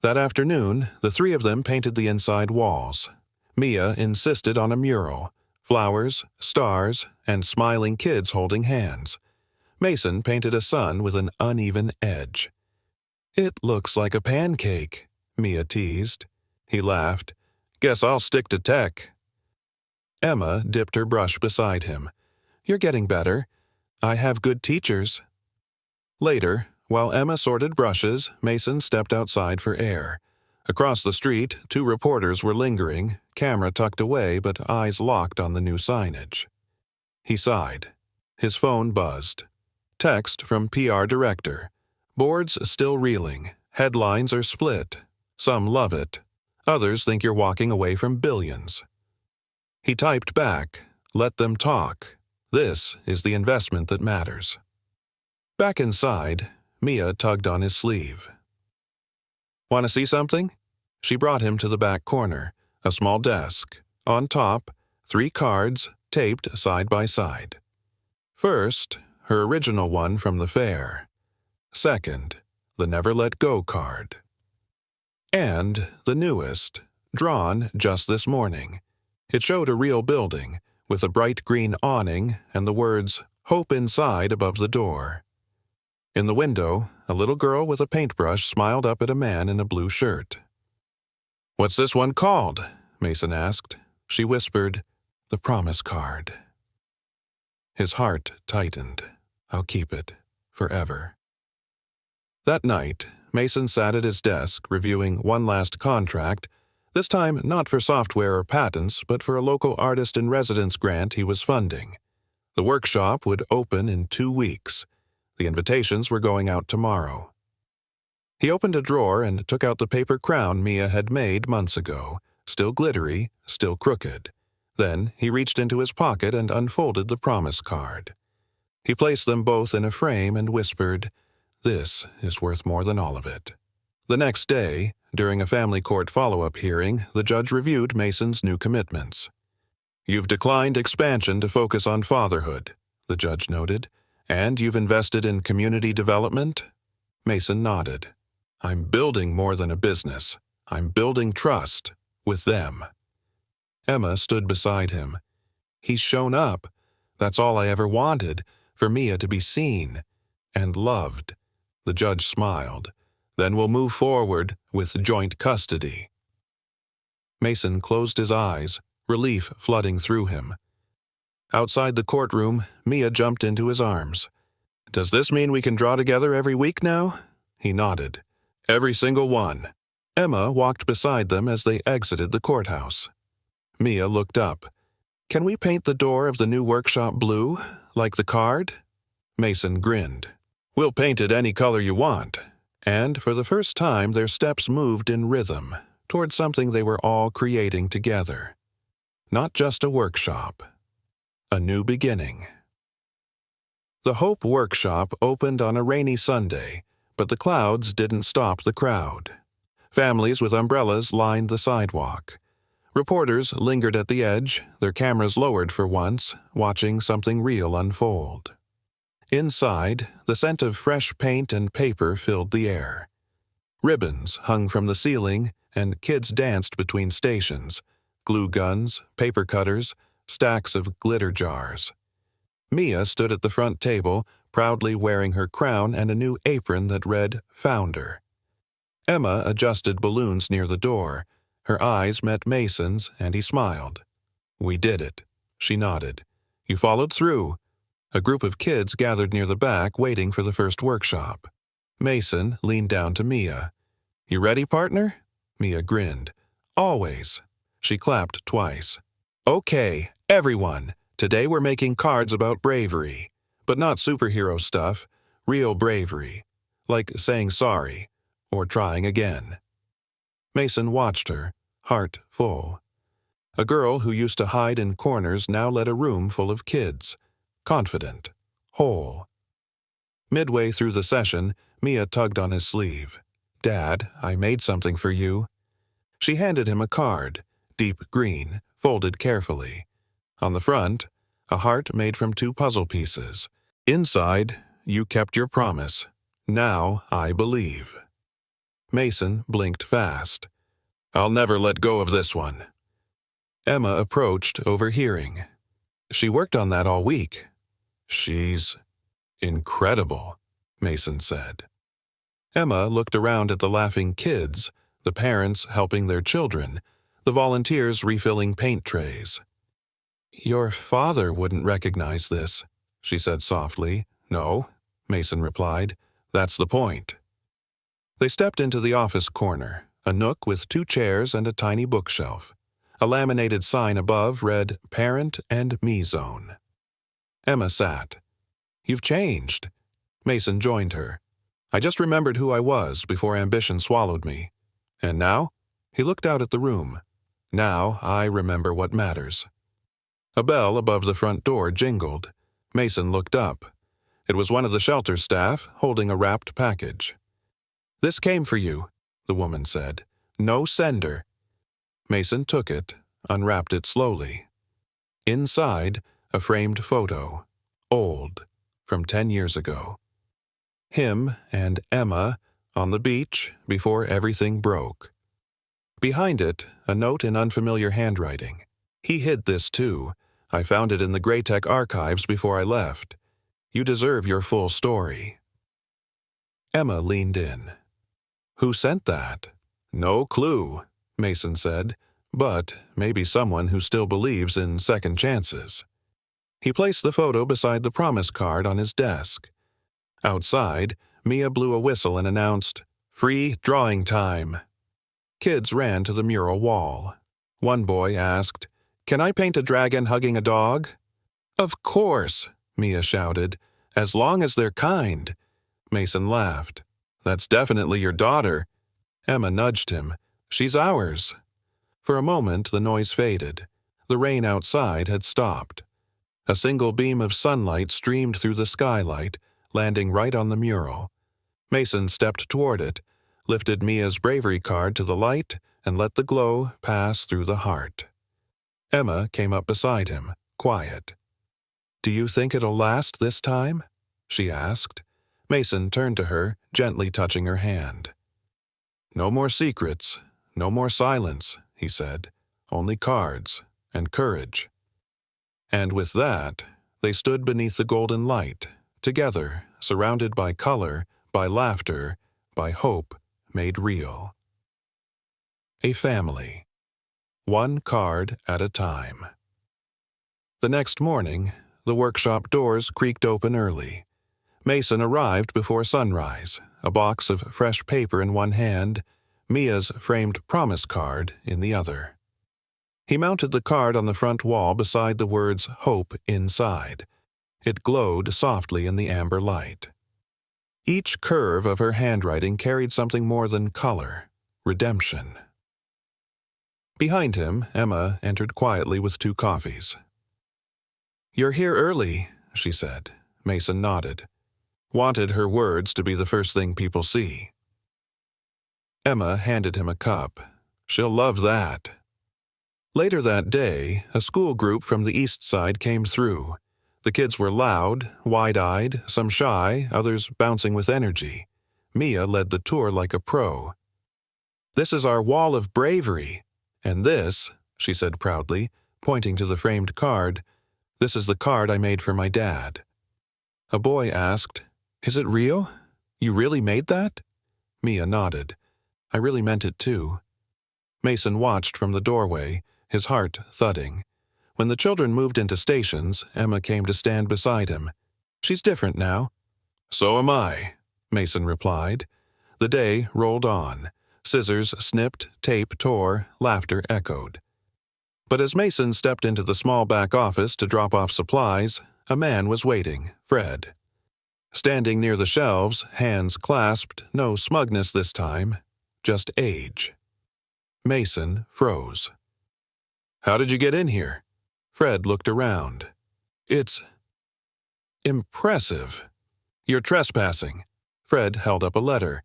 That afternoon, the three of them painted the inside walls. Mia insisted on a mural, flowers, stars, and smiling kids holding hands. Mason painted a sun with an uneven edge. "It looks like a pancake," Mia teased. He laughed. "Guess I'll stick to tech." Emma dipped her brush beside him. "You're getting better. I have good teachers." Later, while Emma sorted brushes, Mason stepped outside for air. Across the street, two reporters were lingering, camera tucked away but eyes locked on the new signage. He sighed. His phone buzzed. Text from PR director. "Board's still reeling. Headlines are split. Some love it. Others think you're walking away from billions." He typed back, "Let them talk. This is the investment that matters." Back inside, Mia tugged on his sleeve. "Want to see something?" She brought him to the back corner, a small desk. On top, 3 cards, taped side by side. First, her original one from the fair. Second, the Never Let Go card. And the newest, drawn just this morning. It showed a real building, with a bright green awning and the words, "Hope Inside" above the door. In the window, a little girl with a paintbrush smiled up at a man in a blue shirt. "What's this one called?" Mason asked. She whispered, "The Promise Card." His heart tightened. "I'll keep it, forever." That night, Mason sat at his desk reviewing one last contract, this time not for software or patents, but for a local artist-in-residence grant he was funding. The workshop would open in 2 weeks. The invitations were going out tomorrow. He opened a drawer and took out the paper crown Mia had made months ago, still glittery, still crooked. Then he reached into his pocket and unfolded the promise card. He placed them both in a frame and whispered, "This is worth more than all of it." The next day, during a family court follow-up hearing, the judge reviewed Mason's new commitments. "You've declined expansion to focus on fatherhood," the judge noted, "and you've invested in community development?" Mason nodded. "I'm building more than a business. I'm building trust with them." Emma stood beside him. "He's shown up. That's all I ever wanted, for Mia to be seen and loved." The judge smiled. "Then we'll move forward with joint custody." Mason closed his eyes, relief flooding through him. Outside the courtroom, Mia jumped into his arms. "Does this mean we can draw together every week now?" He nodded. "Every single one." Emma walked beside them as they exited the courthouse. Mia looked up. "Can we paint the door of the new workshop blue, like the card?" Mason grinned. "We'll paint it any color you want." And for the first time their steps moved in rhythm, toward something they were all creating together. Not just a workshop. A new beginning. The Hope Workshop opened on a rainy Sunday, but the clouds didn't stop the crowd. Families with umbrellas lined the sidewalk. Reporters lingered at the edge, their cameras lowered for once, watching something real unfold. Inside, the scent of fresh paint and paper filled the air. Ribbons hung from the ceiling, and kids danced between stations, glue guns, paper cutters, stacks of glitter jars. Mia stood at the front table, proudly wearing her crown and a new apron that read Founder. Emma adjusted balloons near the door. Her eyes met Mason's, and he smiled. "We did it." She nodded. "You followed through." A group of kids gathered near the back waiting for the first workshop. Mason leaned down to Mia. "You ready, partner?" Mia grinned. "Always." She clapped twice. "Okay, everyone. Today we're making cards about bravery. But not superhero stuff. Real bravery. Like saying sorry. Or trying again." Mason watched her, heart full. A girl who used to hide in corners now led a room full of kids. Confident. Whole. Midway through the session, Mia tugged on his sleeve. "Dad, I made something for you." She handed him a card, deep green, folded carefully. On the front, a heart made from 2 puzzle pieces. Inside, "You kept your promise. Now I believe." Mason blinked fast. "I'll never let go of this one." Emma approached, overhearing. "She worked on that all week." "She's incredible," Mason said. Emma looked around at the laughing kids, the parents helping their children, the volunteers refilling paint trays. "Your father wouldn't recognize this," she said softly. "No," Mason replied. "That's the point." They stepped into the office corner, a nook with 2 chairs and a tiny bookshelf. A laminated sign above read, "Parent and Me Zone." Emma sat. "You've changed." Mason joined her. "I just remembered who I was before ambition swallowed me. And now?" He looked out at the room. "Now I remember what matters." A bell above the front door jingled. Mason looked up. It was one of the shelter staff, holding a wrapped package. "This came for you," the woman said. "No sender." Mason took it, unwrapped it slowly. Inside, a framed photo. Old, from 10 years ago. Him and Emma on the beach before everything broke. Behind it, a note in unfamiliar handwriting. "He hid this too. I found it in the Graytech archives before I left. You deserve your full story." Emma leaned in. "Who sent that?" "No clue," Mason said, "but maybe someone who still believes in second chances." He placed the photo beside the promise card on his desk. Outside, Mia blew a whistle and announced, "Free drawing time." Kids ran to the mural wall. One boy asked, "Can I paint a dragon hugging a dog?" "Of course," Mia shouted, "as long as they're kind." Mason laughed. "That's definitely your daughter." Emma nudged him. "She's ours." For a moment the noise faded. The rain outside had stopped. A single beam of sunlight streamed through the skylight, landing right on the mural. Mason stepped toward it, lifted Mia's bravery card to the light, and let the glow pass through the heart. Emma came up beside him, quiet. "Do you think it'll last this time?" she asked. Mason turned to her, gently touching her hand. "No more secrets, no more silence," he said. "Only cards and courage." And with that, they stood beneath the golden light, together, surrounded by color, by laughter, by hope made real. A family. One card at a time. The next morning, the workshop doors creaked open early. Mason arrived before sunrise, a box of fresh paper in one hand, Mia's framed promise card in the other. He mounted the card on the front wall beside the words "Hope" inside. It glowed softly in the amber light. Each curve of her handwriting carried something more than color, redemption. Behind him, Emma entered quietly with 2 coffees. "You're here early," she said. Mason nodded. Wanted her words to be the first thing people see. Emma handed him a cup. "She'll love that." Later that day, a school group from the east side came through. The kids were loud, wide-eyed, some shy, others bouncing with energy. Mia led the tour like a pro. "This is our wall of bravery. And this," she said proudly, pointing to the framed card, "this is the card I made for my dad." A boy asked, "Is it real? You really made that?" Mia nodded. I really meant it too. Mason watched from the doorway, his heart thudding. When the children moved into stations, Emma came to stand beside him. She's different now. So am I, Mason replied. The day rolled on. Scissors snipped, tape tore, laughter echoed. But as Mason stepped into the small back office to drop off supplies, a man was waiting, Fred. Standing near the shelves, hands clasped, no smugness this time, just age. Mason froze. How did you get in here? Fred looked around. It's impressive. You're trespassing. Fred held up a letter.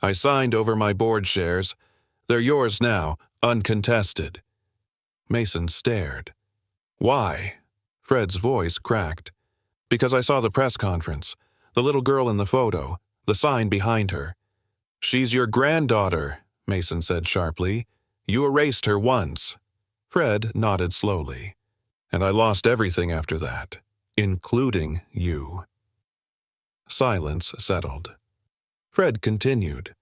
I signed over my board shares. They're yours now, uncontested. Mason stared. Why? Fred's voice cracked. Because I saw the press conference. The little girl in the photo. The sign behind her. She's your granddaughter, Mason said sharply. You erased her once. Fred nodded slowly. And I lost everything after that, including you. Silence settled. Fred continued.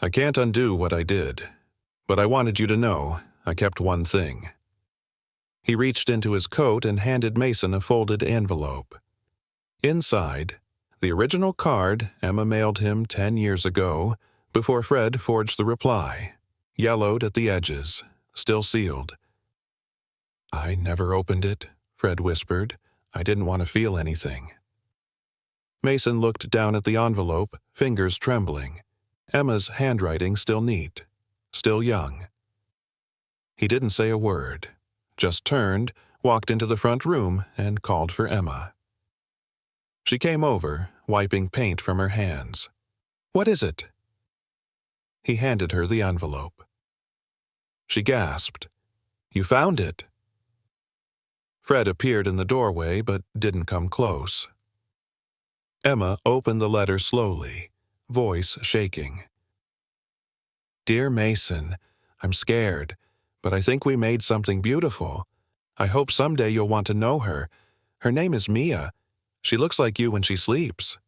I can't undo what I did, but I wanted you to know I kept one thing. He reached into his coat and handed Mason a folded envelope. Inside, the original card Emma mailed him 10 years ago, before Fred forged the reply, yellowed at the edges, still sealed. I never opened it, Fred whispered. I didn't want to feel anything. Mason looked down at the envelope, fingers trembling. Emma's handwriting still neat, still young. He didn't say a word, just turned, walked into the front room, and called for Emma. She came over, wiping paint from her hands. What is it? He handed her the envelope. She gasped. You found it. Fred appeared in the doorway but didn't come close. Emma opened the letter slowly, voice shaking. Dear Mason, I'm scared, but I think we made something beautiful. I hope someday you'll want to know her. Her name is Mia. She looks like you when she sleeps.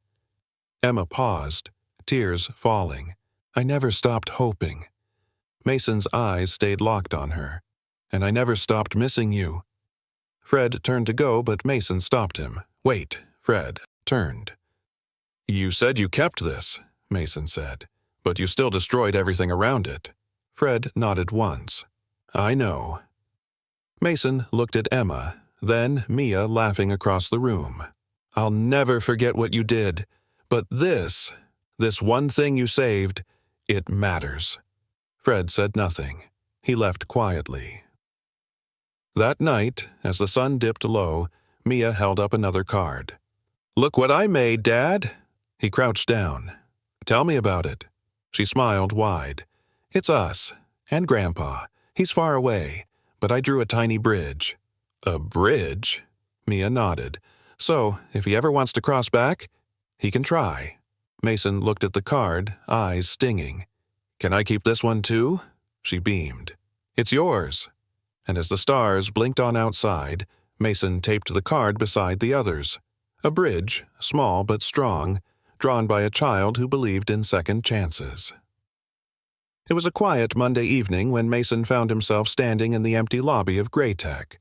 Emma paused, tears falling. I never stopped hoping. Mason's eyes stayed locked on her. And I never stopped missing you. Fred turned to go, but Mason stopped him. Wait, Fred turned. You said you kept this, Mason said, but you still destroyed everything around it. Fred nodded once. I know. Mason looked at Emma, then Mia laughing across the room. I'll never forget what you did, but this one thing you saved, it matters. Fred said nothing. He left quietly. That night, as the sun dipped low, Mia held up another card. Look what I made, Dad. He crouched down. Tell me about it. She smiled wide. It's us, and Grandpa. He's far away, but I drew a tiny bridge. A bridge? Mia nodded. So, if he ever wants to cross back, he can try. Mason looked at the card, eyes stinging. Can I keep this one too? She beamed. It's yours. And as the stars blinked on outside, Mason taped the card beside the others. A bridge, small but strong, drawn by a child who believed in second chances. It was a quiet Monday evening when Mason found himself standing in the empty lobby of Graytech.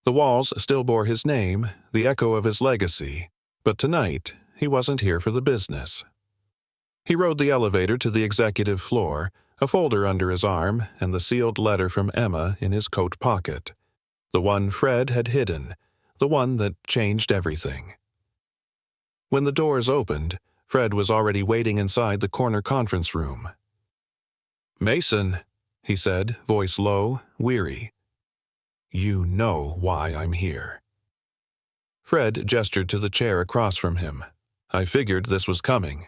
The walls still bore his name, the echo of his legacy, but tonight he wasn't here for the business. He rode the elevator to the executive floor, a folder under his arm and the sealed letter from Emma in his coat pocket. The one Fred had hidden, the one that changed everything. When the doors opened, Fred was already waiting inside the corner conference room. Mason, he said, voice low, weary. You know why I'm here. Fred gestured to the chair across from him. I figured this was coming.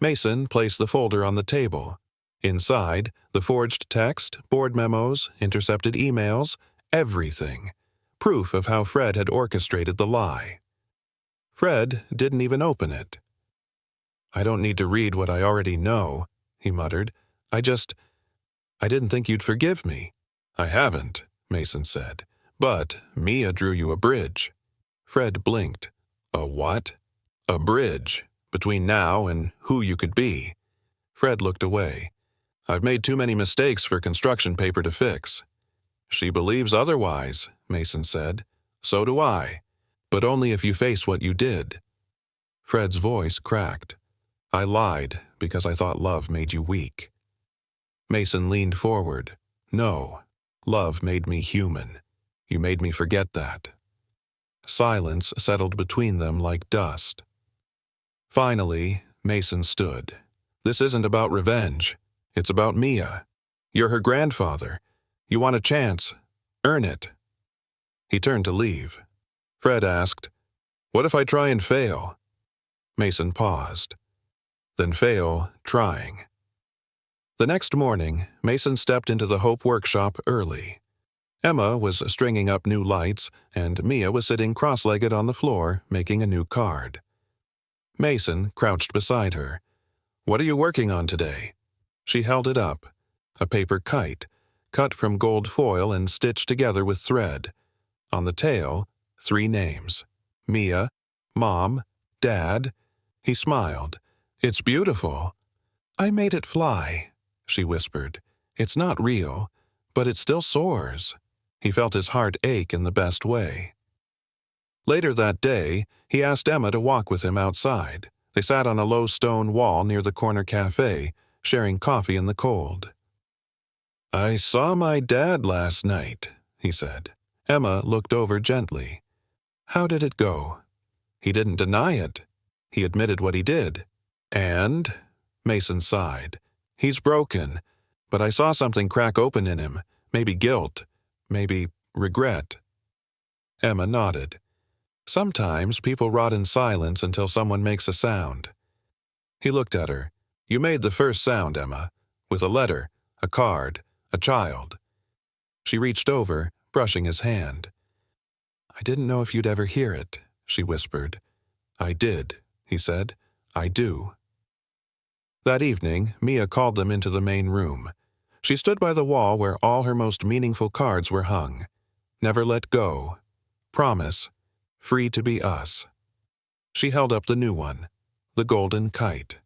Mason placed the folder on the table. Inside, the forged text, board memos, intercepted emails, everything. Proof of how Fred had orchestrated the lie. Fred didn't even open it. I don't need to read what I already know, he muttered. I didn't think you'd forgive me. I haven't, Mason said. But Mia drew you a bridge. Fred blinked. A what? A bridge, between now and who you could be. Fred looked away. I've made too many mistakes for construction paper to fix. She believes otherwise, Mason said. So do I. But only if you face what you did. Fred's voice cracked. I lied because I thought love made you weak. Mason leaned forward. No, love made me human. You made me forget that. Silence settled between them like dust. Finally, Mason stood. This isn't about revenge. It's about Mia. You're her grandfather. You want a chance. Earn it. He turned to leave. Fred asked, What if I try and fail? Mason paused. Then fail trying. The next morning, Mason stepped into the Hope workshop early. Emma was stringing up new lights, and Mia was sitting cross-legged on the floor, making a new card. Mason crouched beside her. What are you working on today? She held it up. A paper kite, cut from gold foil and stitched together with thread. On the tail, 3 names. Mia, Mom, Dad. He smiled. It's beautiful. I made it fly, she whispered. It's not real, but it still soars. He felt his heart ache in the best way. Later that day, he asked Emma to walk with him outside. They sat on a low stone wall near the corner cafe, sharing coffee in the cold. I saw my dad last night, he said. Emma looked over gently. How did it go? He didn't deny it. He admitted what he did. And? Mason sighed. He's broken, but I saw something crack open in him. Maybe guilt. Maybe regret. Emma nodded. Sometimes people rot in silence until someone makes a sound. He looked at her. You made the first sound, Emma. With a letter, a card, a child. She reached over, brushing his hand. I didn't know if you'd ever hear it, she whispered. I did, he said. I do. That evening, Mia called them into the main room. She stood by the wall where all her most meaningful cards were hung. Never let go. Promise. Free to be us. She held up the new one, the golden kite.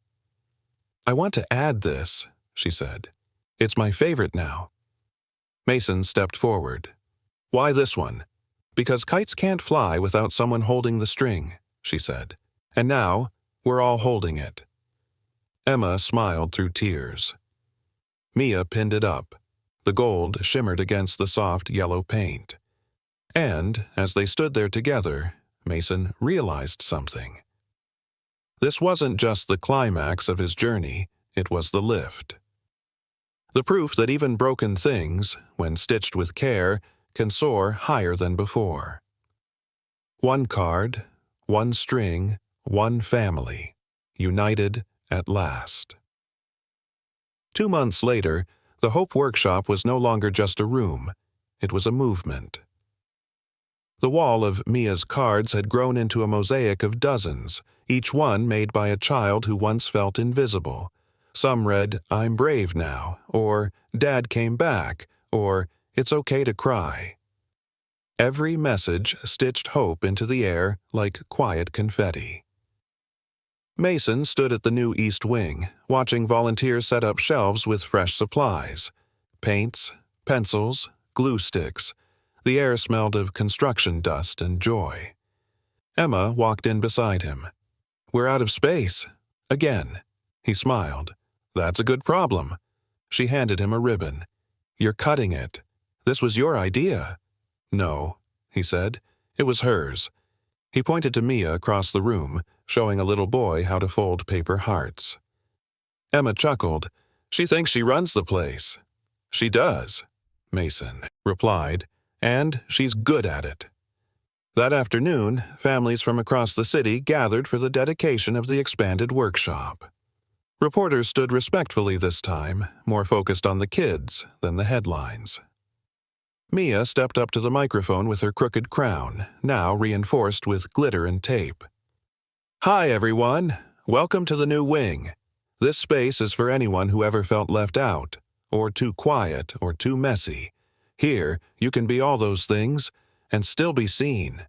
I want to add this, she said. It's my favorite now. Mason stepped forward. Why this one? Because kites can't fly without someone holding the string, she said. And now, we're all holding it. Emma smiled through tears. Mia pinned it up. The gold shimmered against the soft yellow paint. And, as they stood there together, Mason realized something. This wasn't just the climax of his journey, it was the lift. The proof that even broken things, when stitched with care, can soar higher than before. One card, one string, one family, united at last. 2 months later, the Hope Workshop was no longer just a room, it was a movement. The wall of Mia's cards had grown into a mosaic of dozens, each one made by a child who once felt invisible. Some read, I'm brave now, or Dad came back, or It's okay to cry. Every message stitched hope into the air like quiet confetti. Mason stood at the new East Wing, watching volunteers set up shelves with fresh supplies. Paints, pencils, glue sticks. The air smelled of construction dust and joy. Emma walked in beside him. We're out of space. Again. He smiled. That's a good problem. She handed him a ribbon. You're cutting it. This was your idea. No, he said. It was hers. He pointed to Mia across the room, showing a little boy how to fold paper hearts. Emma chuckled. She thinks she runs the place. She does, Mason replied, and she's good at it. That afternoon, families from across the city gathered for the dedication of the expanded workshop. Reporters stood respectfully this time, more focused on the kids than the headlines. Mia stepped up to the microphone with her crooked crown, now reinforced with glitter and tape. Hi, everyone. Welcome to the new wing. This space is for anyone who ever felt left out, or too quiet, or too messy. Here, you can be all those things and still be seen.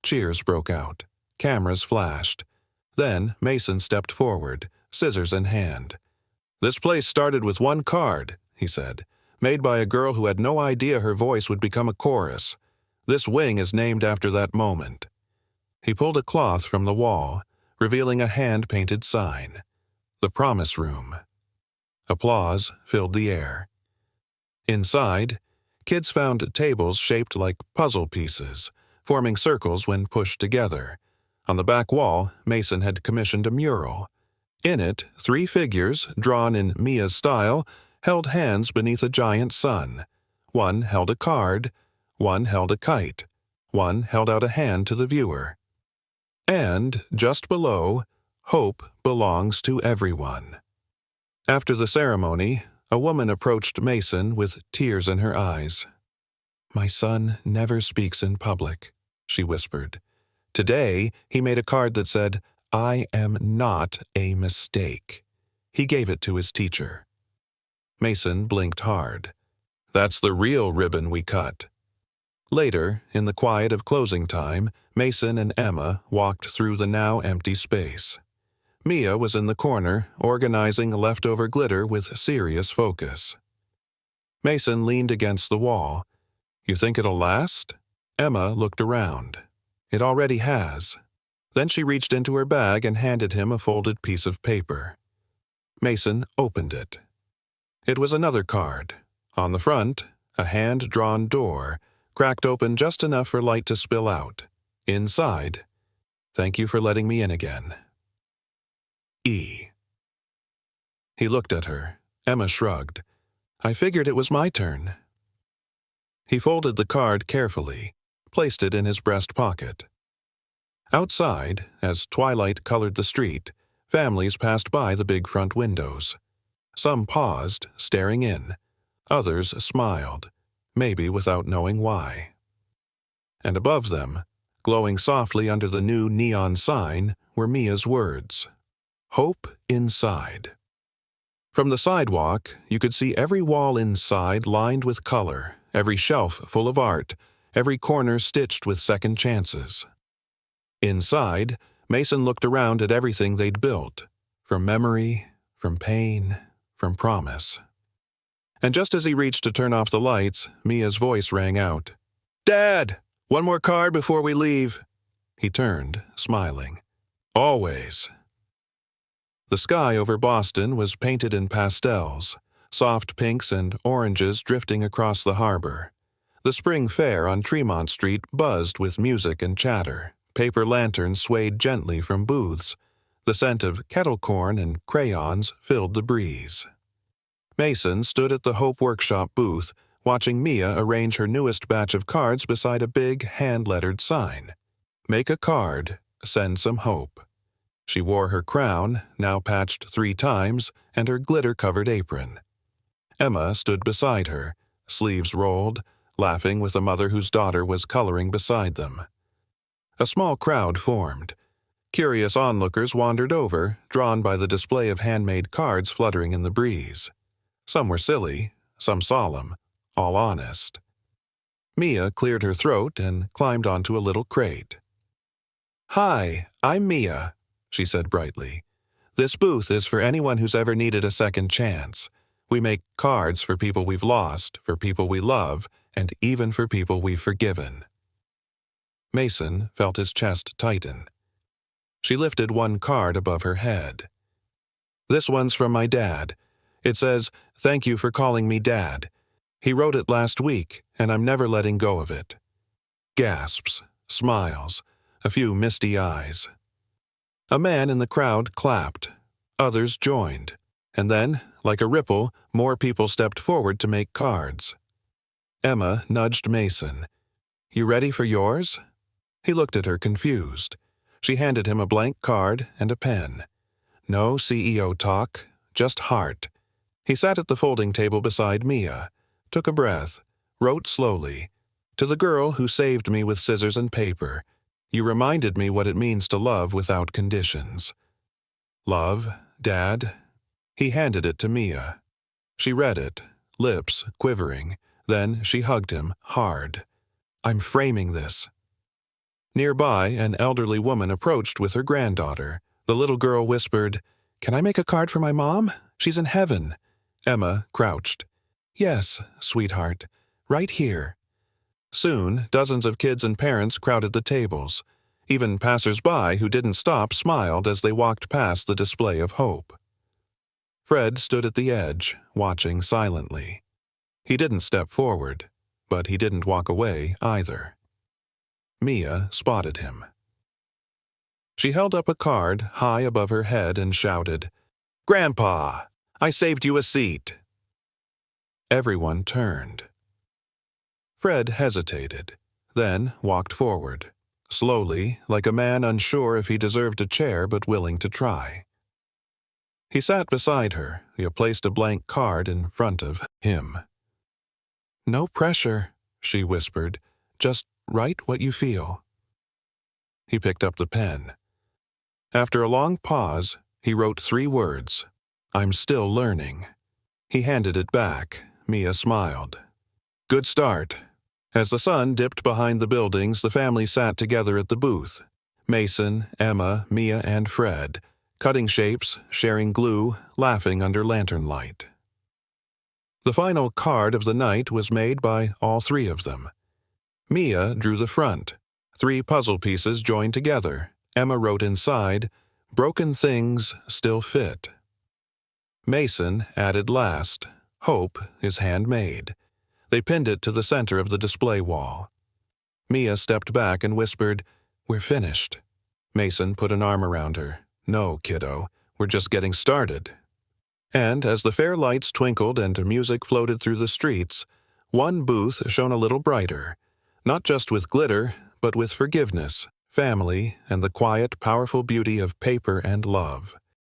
Cheers broke out. Cameras flashed. Then Mason stepped forward, scissors in hand. "This place started with one card," he said, "made by a girl who had no idea her voice would become a chorus. This wing is named after that moment." He pulled a cloth from the wall, revealing a hand-painted sign. "The Promise Room." Applause filled the air. Inside, kids found tables shaped like puzzle pieces, forming circles when pushed together. On the back wall, Mason had commissioned a mural. In it, 3 figures, drawn in Mia's style, held hands beneath a giant sun. One held a card, one held a kite, one held out a hand to the viewer. And, just below, "Hope belongs to everyone." After the ceremony, a woman approached Mason with tears in her eyes. "My son never speaks in public," she whispered. "Today, he made a card that said, 'I am not a mistake.' He gave it to his teacher." Mason blinked hard. "That's the real ribbon we cut." Later, in the quiet of closing time, Mason and Emma walked through the now empty space. Mia was in the corner, organizing leftover glitter with serious focus. Mason leaned against the wall. "You think it'll last?" Emma looked around. "It already has." Then she reached into her bag and handed him a folded piece of paper. Mason opened it. It was another card. On the front, a hand-drawn door, cracked open just enough for light to spill out. Inside, "Thank you for letting me in again. E." He looked at her. Emma shrugged. "I figured it was my turn." He folded the card carefully, placed it in his breast pocket. Outside, as twilight colored the street, families passed by the big front windows. Some paused, staring in. Others smiled, maybe without knowing why. And above them, glowing softly under the new neon sign, were Mia's words. "Hope inside." From the sidewalk, you could see every wall inside lined with color, every shelf full of art, every corner stitched with second chances. Inside, Mason looked around at everything they'd built, from memory, from pain, from promise. And just as he reached to turn off the lights, Mia's voice rang out. "Dad! One more card before we leave." He turned, smiling. "Always." The sky over Boston was painted in pastels, soft pinks and oranges drifting across the harbor. The spring fair on Tremont Street buzzed with music and chatter. Paper lanterns swayed gently from booths. The scent of kettle corn and crayons filled the breeze. Mason stood at the Hope Workshop booth, watching Mia arrange her newest batch of cards beside a big, hand-lettered sign. "Make a card, send some hope." She wore her crown, now patched 3 times, and her glitter-covered apron. Emma stood beside her, sleeves rolled, laughing with a mother whose daughter was coloring beside them. A small crowd formed. Curious onlookers wandered over, drawn by the display of handmade cards fluttering in the breeze. Some were silly, some solemn, all honest. Mia cleared her throat and climbed onto a little crate. "Hi, I'm Mia," she said brightly. "This booth is for anyone who's ever needed a second chance. We make cards for people we've lost, for people we love, and even for people we've forgiven." Mason felt his chest tighten. She lifted one card above her head. "This one's from my dad. It says, 'Thank you for calling me Dad.' He wrote it last week, and I'm never letting go of it." Gasps, smiles, a few misty eyes. A man in the crowd clapped. Others joined. And then, like a ripple, more people stepped forward to make cards. Emma nudged Mason. "You ready for yours?" He looked at her confused. She handed him a blank card and a pen. No CEO talk, just heart. He sat at the folding table beside Mia, took a breath, wrote slowly. "To the girl who saved me with scissors and paper, you reminded me what it means to love without conditions." "Love, Dad?" He handed it to Mia. She read it, lips quivering. Then she hugged him hard. "I'm framing this." Nearby, an elderly woman approached with her granddaughter. The little girl whispered, Can I make a card for my mom? She's in heaven. Emma crouched. Yes, sweetheart. Right here. Soon, dozens of kids and parents crowded the tables. Even passers-by who didn't stop smiled as they walked past the display of hope. Fred stood at the edge, watching silently. He didn't step forward, but he didn't walk away either. Mia spotted him. She held up a card high above her head and shouted, "Grandpa, I saved you a seat." Everyone turned. Fred hesitated, then walked forward, slowly, like a man unsure if he deserved a chair but willing to try. He sat beside her, placed a blank card in front of him. "No pressure," she whispered. "Just write what you feel." He picked up the pen. After a long pause, he wrote 3 words, "I'm still learning." He handed it back. Mia smiled. "Good start." As the sun dipped behind the buildings, the family sat together at the booth. Mason, Emma, Mia, and Fred, cutting shapes, sharing glue, laughing under lantern light. The final card of the night was made by all 3 of them. Mia drew the front. 3 puzzle pieces joined together. Emma wrote inside, "Broken things still fit." Mason added last, "Hope is handmade." They pinned it to the center of the display wall. Mia stepped back and whispered, "We're finished." Mason put an arm around her. "No, kiddo, we're just getting started." And as the fair lights twinkled and music floated through the streets, one booth shone a little brighter, not just with glitter, but with forgiveness, family, and the quiet, powerful beauty of paper and love.